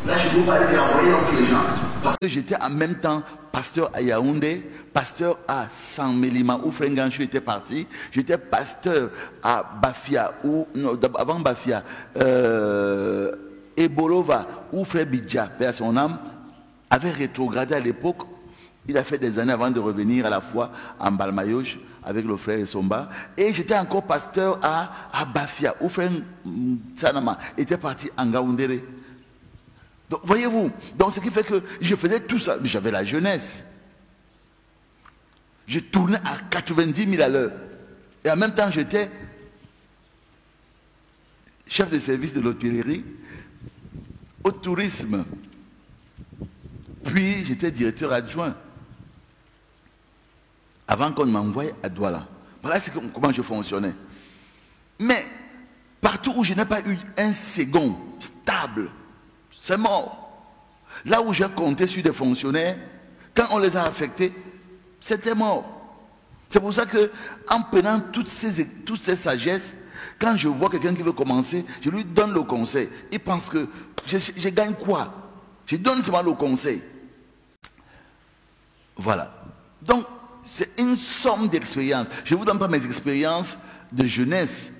Speaker 1: Là, je ne peux pas aller envoyer donc les gens. Parce que j'étais en même temps pasteur à Yaoundé, pasteur à San Melima, où Frère Ganchou était parti. J'étais pasteur à Bafia, avant Bafia, Ebolova, où Frère Bidja, père son âme, avait rétrogradé à l'époque. Il a fait des années avant de revenir à la fois en Balmayoche avec le frère Somba. Et j'étais encore pasteur à Bafia, où Frère Tsanama était parti en Gaoundéré. Donc, voyez-vous, donc ce qui fait que je faisais tout ça, mais j'avais la jeunesse. Je tournais à 90 000 à l'heure. Et en même temps, j'étais chef de service de l'hôtellerie, au tourisme. Puis, j'étais directeur adjoint. Avant qu'on m'envoie à Douala. Voilà comment je fonctionnais. Mais, partout où je n'ai pas eu un second stable, c'est mort. Là où j'ai compté sur des fonctionnaires, quand on les a affectés, c'était mort. C'est pour ça que, en prenant toutes ces sagesses, quand je vois quelqu'un qui veut commencer, je lui donne le conseil. Il pense que je gagne quoi? Je donne seulement le conseil. Voilà. Donc, c'est une somme d'expériences. Je ne vous donne pas mes expériences de jeunesse,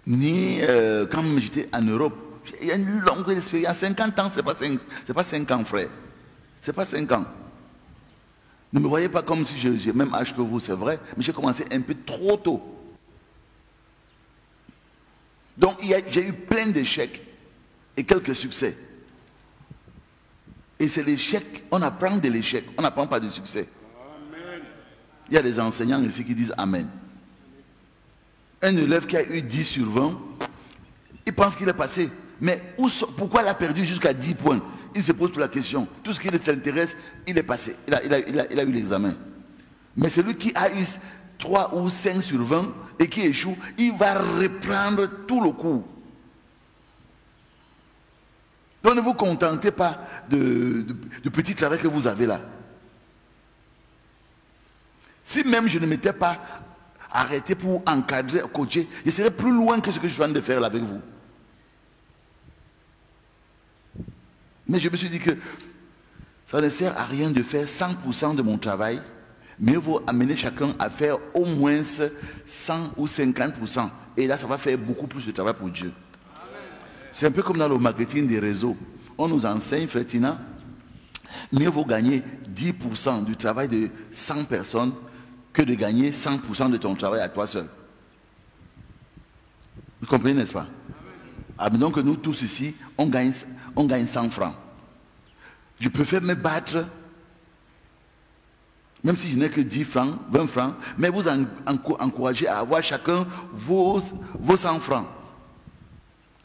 Speaker 1: ni quand j'étais en Europe. Il y a une longue expérience. 50 ans, ce n'est pas 5 ans, frère. Ce n'est pas 5 ans. Ne me voyez pas comme si j'ai le même âge que vous, c'est vrai, mais j'ai commencé un peu trop tôt. Donc, j'ai eu plein d'échecs et quelques succès. Et c'est l'échec, on apprend de l'échec, on n'apprend pas du succès. Amen. Il y a des enseignants ici qui disent Amen. Un élève qui a eu 10 sur 20, il pense qu'il est passé. Mais pourquoi il a perdu jusqu'à 10 points? Il se pose la question. Tout ce qui s'intéresse, il est passé. Il a eu l'examen. Mais celui qui a eu 3 ou 5 sur 20 et qui échoue, il va reprendre tout le cours. Donc ne vous contentez pas de petits travaux que vous avez là. Si même je ne m'étais pas arrêté pour encadrer, coacher, je serais plus loin que ce que je viens de faire là avec vous. Mais je me suis dit que ça ne sert à rien de faire 100% de mon travail, mais il faut amener chacun à faire au moins 100 ou 50%. Et là, ça va faire beaucoup plus de travail pour Dieu. C'est un peu comme dans le marketing des réseaux. On nous enseigne, Frétina, mieux vaut gagner 10% du travail de 100 personnes que de gagner 100% de ton travail à toi seul. Vous comprenez, n'est-ce pas? Donc nous tous ici, on gagne 100 francs. Je préfère me battre, même si je n'ai que 10 francs, 20 francs, mais vous encouragez à avoir chacun vos 100 francs.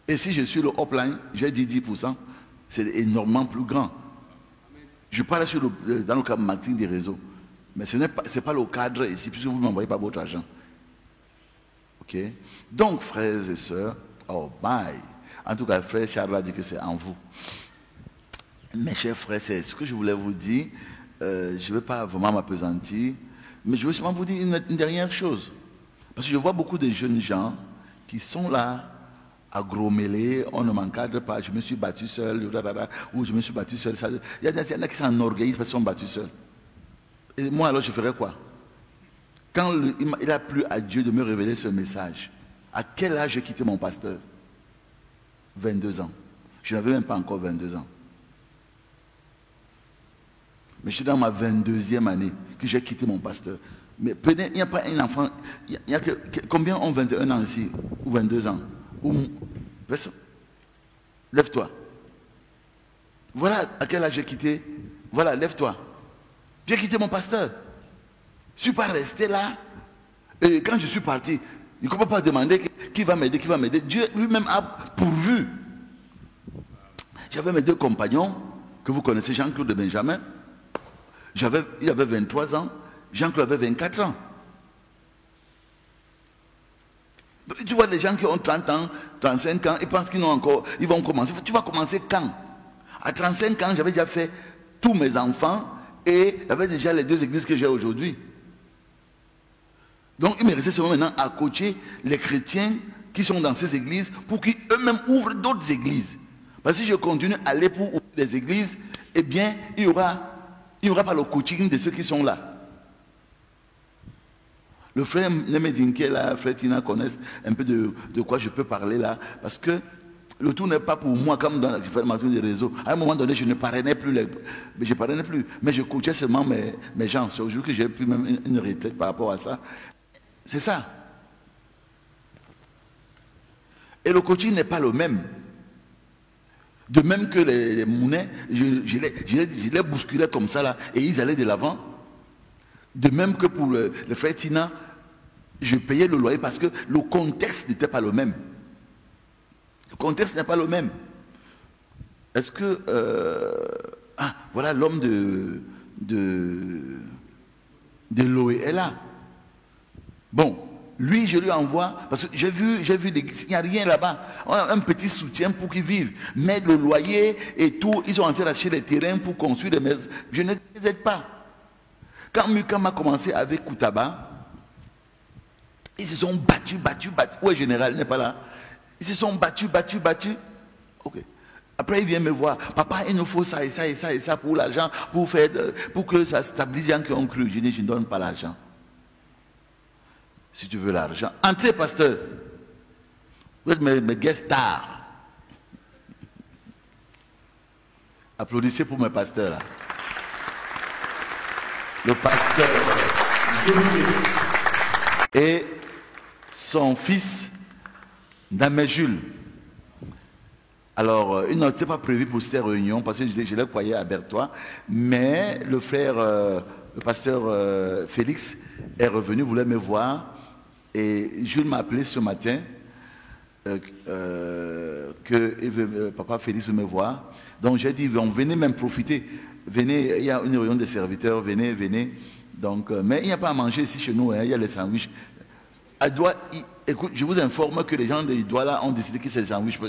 Speaker 1: Et si je suis le upline, j'ai dit 10%, c'est énormément plus grand. Je parle dans le cadre marketing des réseaux. Mais ce n'est pas le cadre ici, puisque vous ne m'envoyez pas votre argent. Ok? Donc, frères et sœurs, oh my! En tout cas, frère Charles a dit que c'est en vous. Mes chers frères, c'est ce que je voulais vous dire. Je ne veux pas vraiment m'appesantir, mais je veux seulement vous dire une dernière chose. Parce que je vois beaucoup de jeunes gens qui sont là, agromêlés, on ne m'encadre pas, je me suis battu seul, ou je me suis battu seul. Il y en a qui s'enorgueillissent parce qu'ils sont battus seuls. Et moi alors je ferais quoi? Quand il a plu à Dieu de me révéler ce message, à quel âge j'ai quitté mon pasteur? 22 ans. Je n'avais même pas encore 22 ans. Mais j'étais dans ma 22e année que j'ai quitté mon pasteur. Mais il n'y a pas un enfant. Combien ont 21 ans ici? Ou 22 ans? Personne. Lève-toi. Voilà à quel âge j'ai quitté. Voilà, lève-toi. J'ai quitté mon pasteur. Je ne suis pas resté là. Et quand je suis parti, il ne peut pas demander qui va m'aider, qui va m'aider. Dieu lui-même a pourvu. J'avais mes 2 compagnons que vous connaissez, Jean-Claude et Benjamin. Il avait 23 ans, Jean-Claude avait 24 ans. Tu vois les gens qui ont 30 ans, 35 ans, ils pensent qu'ils vont commencer. Tu vas commencer quand? À 35 ans, j'avais déjà fait tous mes enfants et j'avais déjà les 2 églises que j'ai aujourd'hui. Donc il me restait seulement maintenant à coacher les chrétiens qui sont dans ces églises pour qu'eux-mêmes ouvrent d'autres églises. Parce que si je continue à aller pour ouvrir des églises, eh bien, il n'y aura pas le coaching de ceux qui sont là. Le frère Nemedinke, la frère Tina connaissent un peu de quoi je peux parler là. Parce que le tout n'est pas pour moi comme dans la formation des réseaux. À un moment donné, je ne parrainais plus. Mais je coachais seulement mes gens. C'est aujourd'hui que j'ai pris même une retraite par rapport à ça. C'est ça. Et le coaching n'est pas le même. De même que les mounets, je les bousculais comme ça là, et ils allaient de l'avant. De même que pour le frère Tina, je payais le loyer parce que le contexte n'était pas le même. Le contexte n'est pas le même. Est-ce que... voilà l'homme de Loé est là. Bon, lui, je lui envoie, parce que j'ai vu, il n'y a rien là-bas. On a un petit soutien pour qu'ils vivent. Mais le loyer et tout, ils ont en train d'acheter les terrains pour construire des maisons. Je ne les aide pas. Quand Mukam a commencé avec Koutaba, ils se sont battus. Où est le général? Il n'est pas là. Ils se sont battus. Ok. Après, il vient me voir. Papa, il nous faut ça et ça et ça et ça pour l'argent, pour que ça stabilise les gens qui ont cru. Je dis, je ne donne pas l'argent. Si tu veux l'argent. Entrez, pasteur. Vous êtes mes guest stars. Applaudissez pour mes pasteurs là. Le pasteur et son fils Damé Jules. Alors, il n'était pas prévu pour cette réunion parce que je l'ai croyé à Berthois, mais le frère, le pasteur Félix est revenu, voulait me voir, et Jules m'a appelé ce matin que papa Félix veut me voir. Donc j'ai dit, venez même profiter, venez, il y a une réunion des serviteurs, venez. Donc, mais il n'y a pas à manger ici chez nous, hein, il y a les sandwichs. Écoute, je vous informe que les gens de Douala ont décidé que ces sandwichs,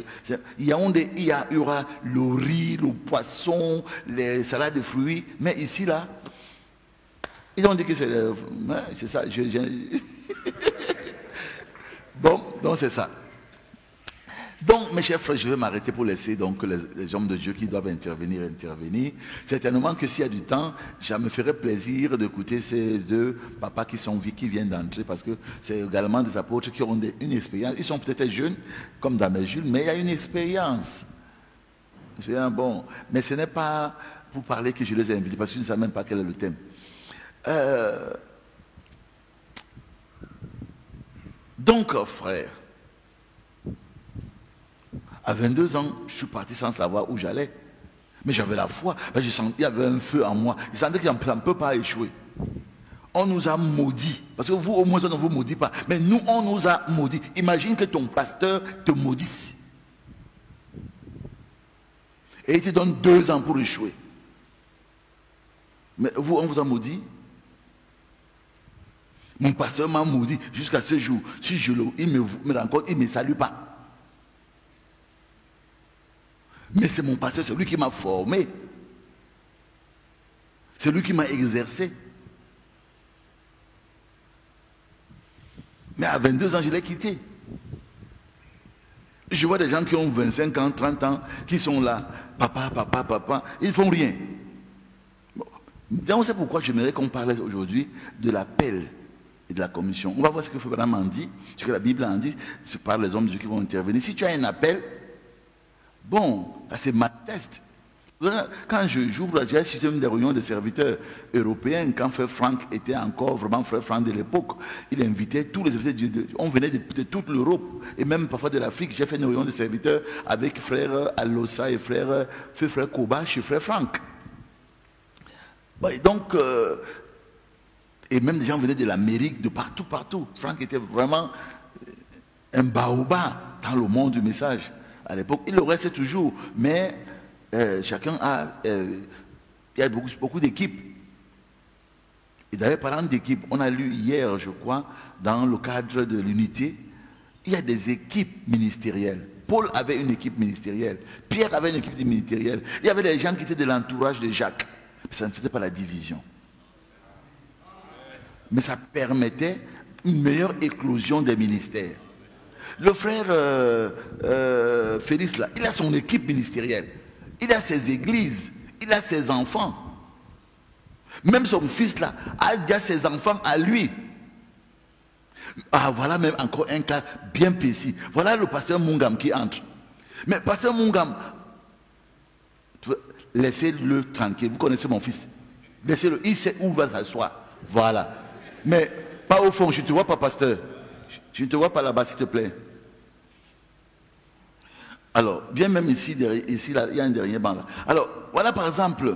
Speaker 1: il y aura le riz, le poisson, les salades de fruits, mais ici là, ils ont dit que c'est ça. Bon, donc c'est ça. Donc, mes chers frères, je vais m'arrêter pour laisser donc les hommes de Dieu qui doivent intervenir. Certainement que s'il y a du temps, ça me ferait plaisir d'écouter ces 2 papas qui viennent d'entrer, parce que c'est également des apôtres qui ont une expérience. Ils sont peut-être jeunes, comme Damé Jules, mais il y a une expérience. Bon, mais ce n'est pas pour parler que je les ai invités, parce que je ne sais même pas quel est le thème. Donc, frère, à 22 ans, je suis parti sans savoir où j'allais. Mais j'avais la foi. Je sentais qu'il y avait un feu en moi. Je sentais que ça ne peut pas échouer. On nous a maudits. Parce que vous, au moins, on ne vous maudit pas. Mais nous, on nous a maudits. Imagine que ton pasteur te maudisse. Et il te donne 2 ans pour échouer. Mais vous, on vous a maudit. Mon pasteur m'a maudit jusqu'à ce jour. Si il me rencontre, il ne me salue pas. Mais c'est mon pasteur, c'est lui qui m'a formé. C'est lui qui m'a exercé. Mais à 22 ans, je l'ai quitté. Je vois des gens qui ont 25 ans, 30 ans, qui sont là. Papa, papa, papa. Ils ne font rien. Bon. Donc c'est pourquoi j'aimerais qu'on parle aujourd'hui de l'appel et de la commission. On va voir ce que Frère Branham en dit, ce que la Bible en dit, c'est par les hommes de Dieu qui vont intervenir. Si tu as un appel, bon, c'est ma test. Quand j'ouvre, j'ai assisté à une des réunions des serviteurs européens, quand Frère Franck était encore vraiment Frère Franck de l'époque, il invitait tous les serviteurs, on venait de toute l'Europe, et même parfois de l'Afrique. J'ai fait une réunion des serviteurs avec Frère Alossa et Frère Koba chez Frère Franck. Donc, et même des gens venaient de l'Amérique, de partout, partout. Franck était vraiment un baobab dans le monde du message. À l'époque, il le reste toujours, mais chacun a... il y a beaucoup d'équipes. Et d'ailleurs, parlant d'équipes, on a lu hier, je crois, dans le cadre de l'unité, il y a des équipes ministérielles. Paul avait une équipe ministérielle. Pierre avait une équipe ministérielle. Il y avait des gens qui étaient de l'entourage de Jacques. Ça ne faisait pas la division. Mais ça permettait une meilleure éclosion des ministères. Le frère Félix, là, il a son équipe ministérielle. Il a ses églises. Il a ses enfants. Même son fils, là, a déjà ses enfants à lui. Ah, voilà même encore un cas bien précis. Voilà le pasteur Mungam qui entre. Mais pasteur Mungam, laissez-le tranquille. Vous connaissez mon fils. Laissez-le. Il sait où va s'asseoir. Voilà. Mais pas au fond. Je ne te vois pas, pasteur. Je ne te vois pas là-bas, s'il te plaît. Alors, bien même ici, là, il y a un dernier banc là. Alors, voilà par exemple,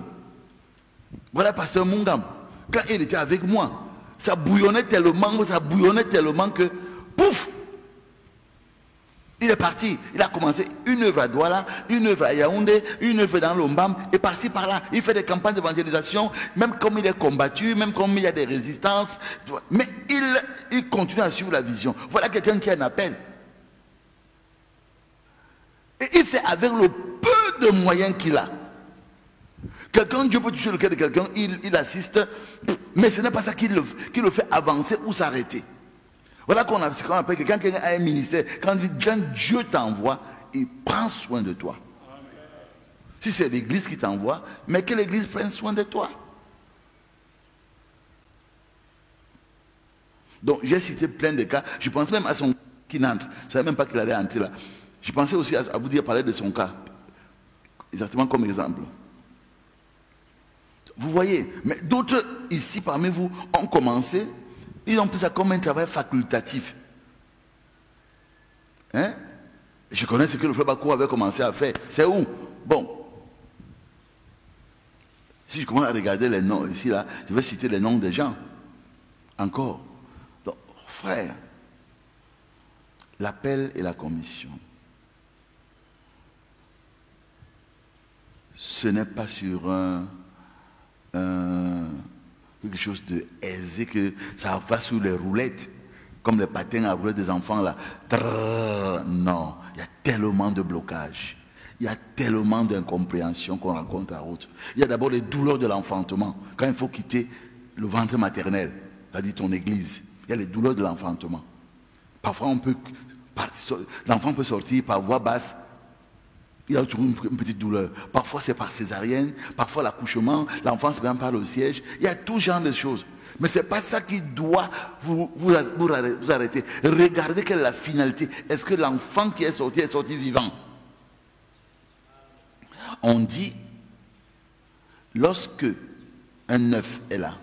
Speaker 1: voilà pasteur Mungam. Quand il était avec moi, ça bouillonnait tellement que, pouf, il est parti. Il a commencé une œuvre à Douala, une œuvre à Yaoundé, une œuvre dans l'Ombam, et par-ci par-là. Il fait des campagnes d'évangélisation, même comme il est combattu, même comme il y a des résistances. Mais il continue à suivre la vision. Voilà quelqu'un qui a un appel. Et il fait avec le peu de moyens qu'il a. Quelqu'un, Dieu peut toucher le cœur de quelqu'un, il assiste, mais ce n'est pas ça qui le fait avancer ou s'arrêter. Voilà ce qu'on appelle quelqu'un qui a un ministère. Quand Dieu t'envoie, il prend soin de toi. Si c'est l'église qui t'envoie, mais que l'église prenne soin de toi. Donc j'ai cité plein de cas. Je pense même à son qui n'entre. Je ne savais même pas qu'il allait entrer là. Je pensais aussi à vous dire parler de son cas. Exactement comme exemple. Vous voyez, mais d'autres ici parmi vous ont commencé, ils ont pris ça comme un travail facultatif. Hein? Je connais ce que le frère Bakou avait commencé à faire. C'est où? Bon. Si je commence à regarder les noms ici, là, je vais citer les noms des gens. Encore. Donc, frère, l'appel et la commission. Ce n'est pas sur quelque chose de aisé que ça va sur les roulettes, comme les patins à roulettes des enfants là. Trrr, non, il y a tellement de blocages, il y a tellement d'incompréhension qu'on rencontre à route. Il y a d'abord les douleurs de l'enfantement, quand il faut quitter le ventre maternel, c'est-à-dire ton église. Il y a les douleurs de l'enfantement. Parfois l'enfant peut sortir par voie basse. Il y a toujours une petite douleur. Parfois c'est par césarienne, parfois l'accouchement, l'enfant se prend par le siège. Il y a tout genre de choses. Mais ce n'est pas ça qui doit vous arrêter. Regardez quelle est la finalité. Est-ce que l'enfant qui est sorti vivant? On dit, lorsque un œuf est là,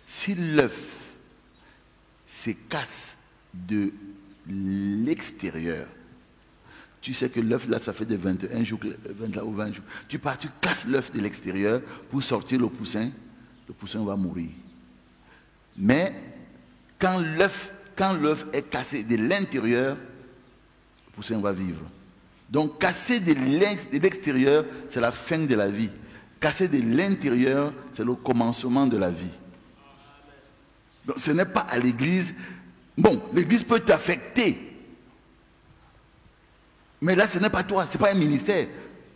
Speaker 1: si l'œuf se casse de l'extérieur, tu sais que l'œuf là, ça fait des 21 jours, 20 ou 20 jours. Tu casses l'œuf de l'extérieur pour sortir le poussin va mourir. Mais quand l'œuf est cassé de l'intérieur, le poussin va vivre. Donc casser de l'extérieur, c'est la fin de la vie. Casser de l'intérieur, c'est le commencement de la vie. Donc ce n'est pas à l'église. Bon, l'église peut t'affecter. Mais là, ce n'est pas toi, ce n'est pas un ministère.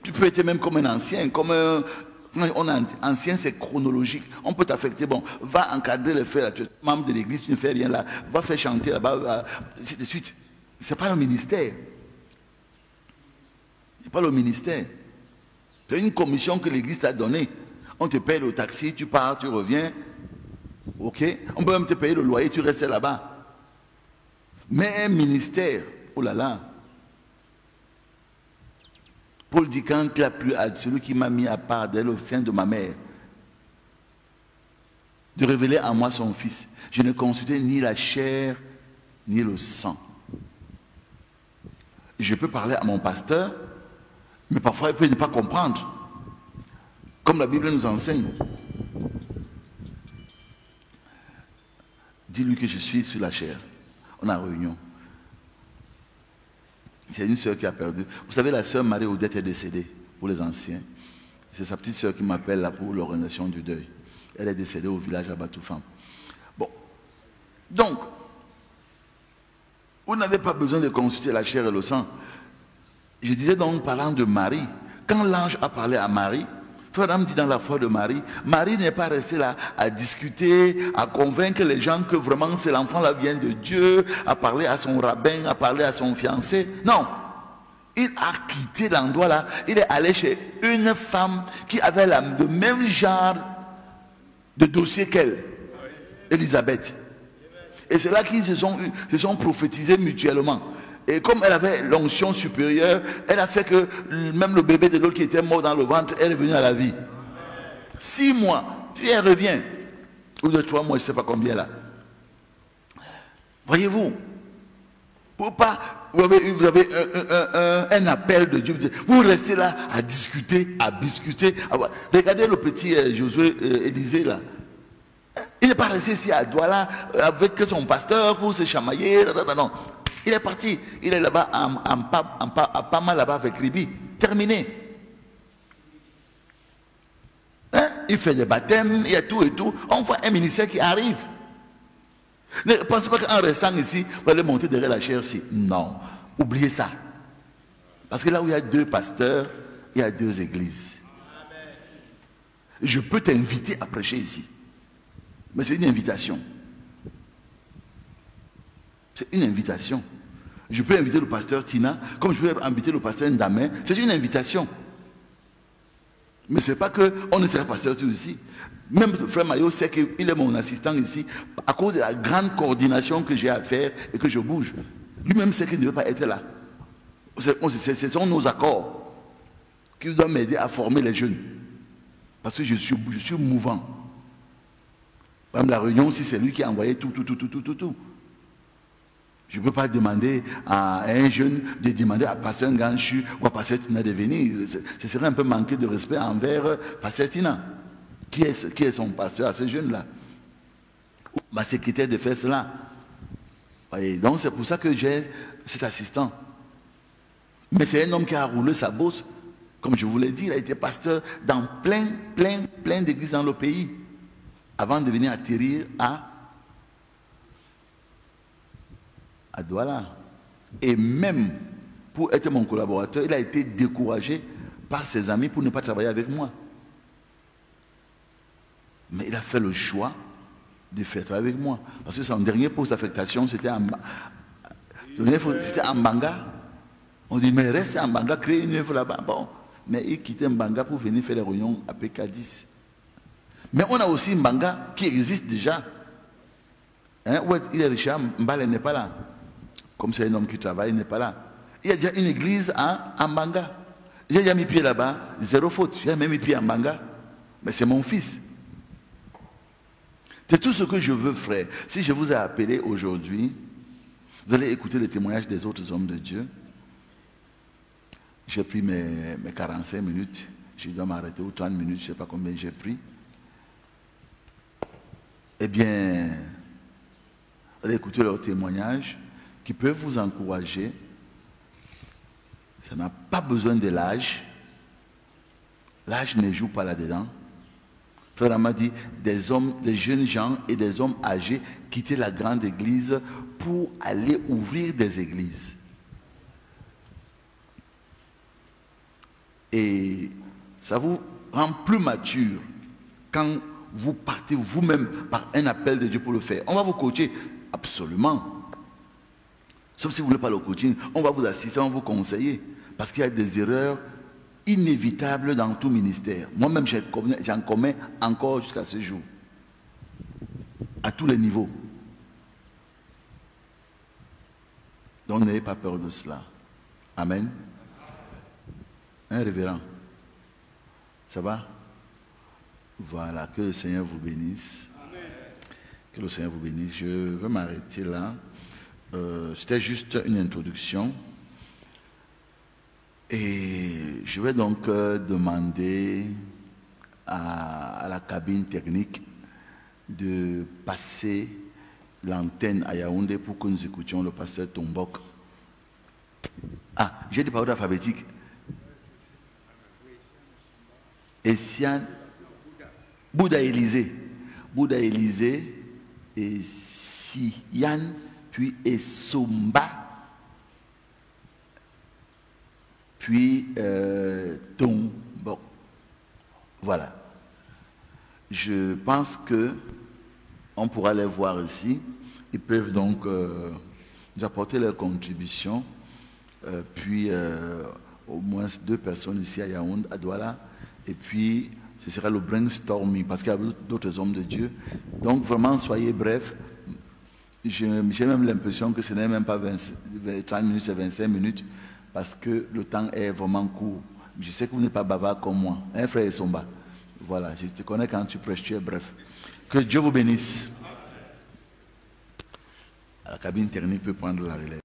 Speaker 1: Tu peux être même comme un ancien, comme On est ancien, c'est chronologique. On peut t'affecter. Bon, va encadrer les frères. Tu es membre de l'église, tu ne fais rien là. Va faire chanter là-bas. Ainsi de suite. Ce n'est pas le ministère. Ce n'est pas le ministère. C'est une commission que l'église t'a donnée. On te paye le taxi, tu pars, tu reviens. Ok? On peut même te payer le loyer, tu restes là-bas. Mais un ministère, oh là là. Paul dit quand il a plu à celui qui m'a mis à part dès le sein de ma mère, de révéler à moi son fils. Je ne consultais ni la chair, ni le sang. Je peux parler à mon pasteur, mais parfois il peut ne pas comprendre. Comme la Bible nous enseigne. Dis-lui que je suis sur la chair. On a réunion. C'est une sœur qui a perdu. Vous savez, la sœur Marie-Odette est décédée pour les anciens. C'est sa petite sœur qui m'appelle là pour l'organisation du deuil. Elle est décédée au village à Batoufam. Bon. Donc, vous n'avez pas besoin de consulter la chair et le sang. Je disais donc, parlant de Marie, quand l'ange a parlé à Marie, Frère Adam dit dans la foi de Marie, Marie n'est pas restée là à discuter, à convaincre les gens que vraiment c'est l'enfant là vient de Dieu, à parler à son rabbin, à parler à son fiancé. Non. Il a quitté l'endroit là, il est allé chez une femme qui avait le même genre de dossier qu'elle, Élisabeth. Et c'est là qu'ils se sont prophétisés mutuellement. Et comme elle avait l'onction supérieure, elle a fait que même le bébé de l'autre qui était mort dans le ventre, elle est venue à la vie. 6 mois, puis elle revient. Ou de 3 mois, je ne sais pas combien là. Voyez-vous, vous avez un appel de Dieu. Vous restez là à discuter, à discuter. Regardez le petit Josué Élisée là. Il n'est pas resté ici à Douala avec son pasteur pour se chamailler. Non. Il est parti. Il est là-bas à pas mal là-bas avec Libye. Terminé. Hein? Il fait des baptêmes, il y a tout et tout. On voit un ministère qui arrive. Ne pensez pas qu'en restant ici, vous allez monter derrière la chair ici. Non. Oubliez ça. Parce que là où il y a 2 pasteurs, il y a 2 églises. Je peux t'inviter à prêcher ici. Mais c'est une invitation. C'est une invitation. Je peux inviter le pasteur Tina, comme je peux inviter le pasteur Ndamé. C'est une invitation. Mais ce n'est pas qu'on ne sera pasteur ici. Même le frère Mayo sait qu'il est mon assistant ici à cause de la grande coordination que j'ai à faire et que je bouge. Lui-même sait qu'il ne veut pas être là. Ce sont nos accords qui doivent m'aider à former les jeunes. Parce que je suis mouvant. Même la réunion aussi, c'est lui qui a envoyé tout. Je ne peux pas demander à un jeune de demander à Pasteur Nganchu ou à Pasteur Tina de venir. Ce serait un peu manquer de respect envers Pasteur Tina. Qui est son pasteur à ce jeune-là? Ma secrétaire de faire cela. Et donc c'est pour ça que j'ai cet assistant. Mais c'est un homme qui a roulé sa bosse. Comme je vous l'ai dit, il a été pasteur dans plein d'églises dans le pays. Avant de venir atterrir à Douala. Et même pour être mon collaborateur, il a été découragé par ses amis pour ne pas travailler avec moi. Mais il a fait le choix de faire travailler avec moi. Parce que son dernier poste d'affectation, c'était en Mbanga. On dit, mais reste en Mbanga, crée une œuvre là-bas. Bon, mais il quittait Mbanga pour venir faire les réunions à PK10. Mais on a aussi Mbanga qui existe déjà. Hein? Où il est Richard Mbale n'est pas là. Comme c'est un homme qui travaille, il n'est pas là. Il y a déjà une église à Mbanga. J'ai déjà mis pied là-bas, 0 faute. J'ai même mis pied à Mbanga. Mais c'est mon fils. C'est tout ce que je veux, frère. Si je vous ai appelé aujourd'hui, vous allez écouter les témoignages des autres hommes de Dieu. J'ai pris mes 45 minutes. Je dois m'arrêter, ou 30 minutes, je ne sais pas combien j'ai pris. Eh bien, vous allez écouter leurs témoignages qui peuvent vous encourager. Ça n'a pas besoin de l'âge. L'âge ne joue pas là-dedans. Frère m'a dit, des jeunes gens et des hommes âgés quittaient la grande église pour aller ouvrir des églises. Et ça vous rend plus mature quand vous partez vous-même par un appel de Dieu pour le faire. On va vous coacher, absolument. Sauf si vous ne voulez pas le coaching, on va vous assister, on va vous conseiller. Parce qu'il y a des erreurs inévitables dans tout ministère. Moi-même, j'en commets encore jusqu'à ce jour. À tous les niveaux. Donc n'ayez pas peur de cela. Amen. Un révérend. Ça va? Voilà, que le Seigneur vous bénisse. Amen. Que le Seigneur vous bénisse. Je vais m'arrêter là. C'était juste une introduction. Et je vais donc demander à la cabine technique de passer l'antenne à Yaoundé pour que nous écoutions le pasteur Tombok. Ah, j'ai des paroles alphabétiques. Essiane, Bouddha Élysée, et Siyan, puis Essomba, puis Tombok. Voilà. Je pense que on pourra les voir ici. Ils peuvent donc nous apporter leur contribution. Puis au moins 2 personnes ici à Yaoundé, à Douala. Et puis ce sera le brainstorming parce qu'il y a d'autres hommes de Dieu. Donc vraiment soyez brefs. J'ai même l'impression que ce n'est même pas 30 minutes, c'est 25 minutes parce que le temps est vraiment court. Je sais que vous n'êtes pas bavard comme moi. Hein, frère Essomba? Voilà, je te connais quand tu prêches, tu es bref. Que Dieu vous bénisse. La cabine technique peut prendre la relève.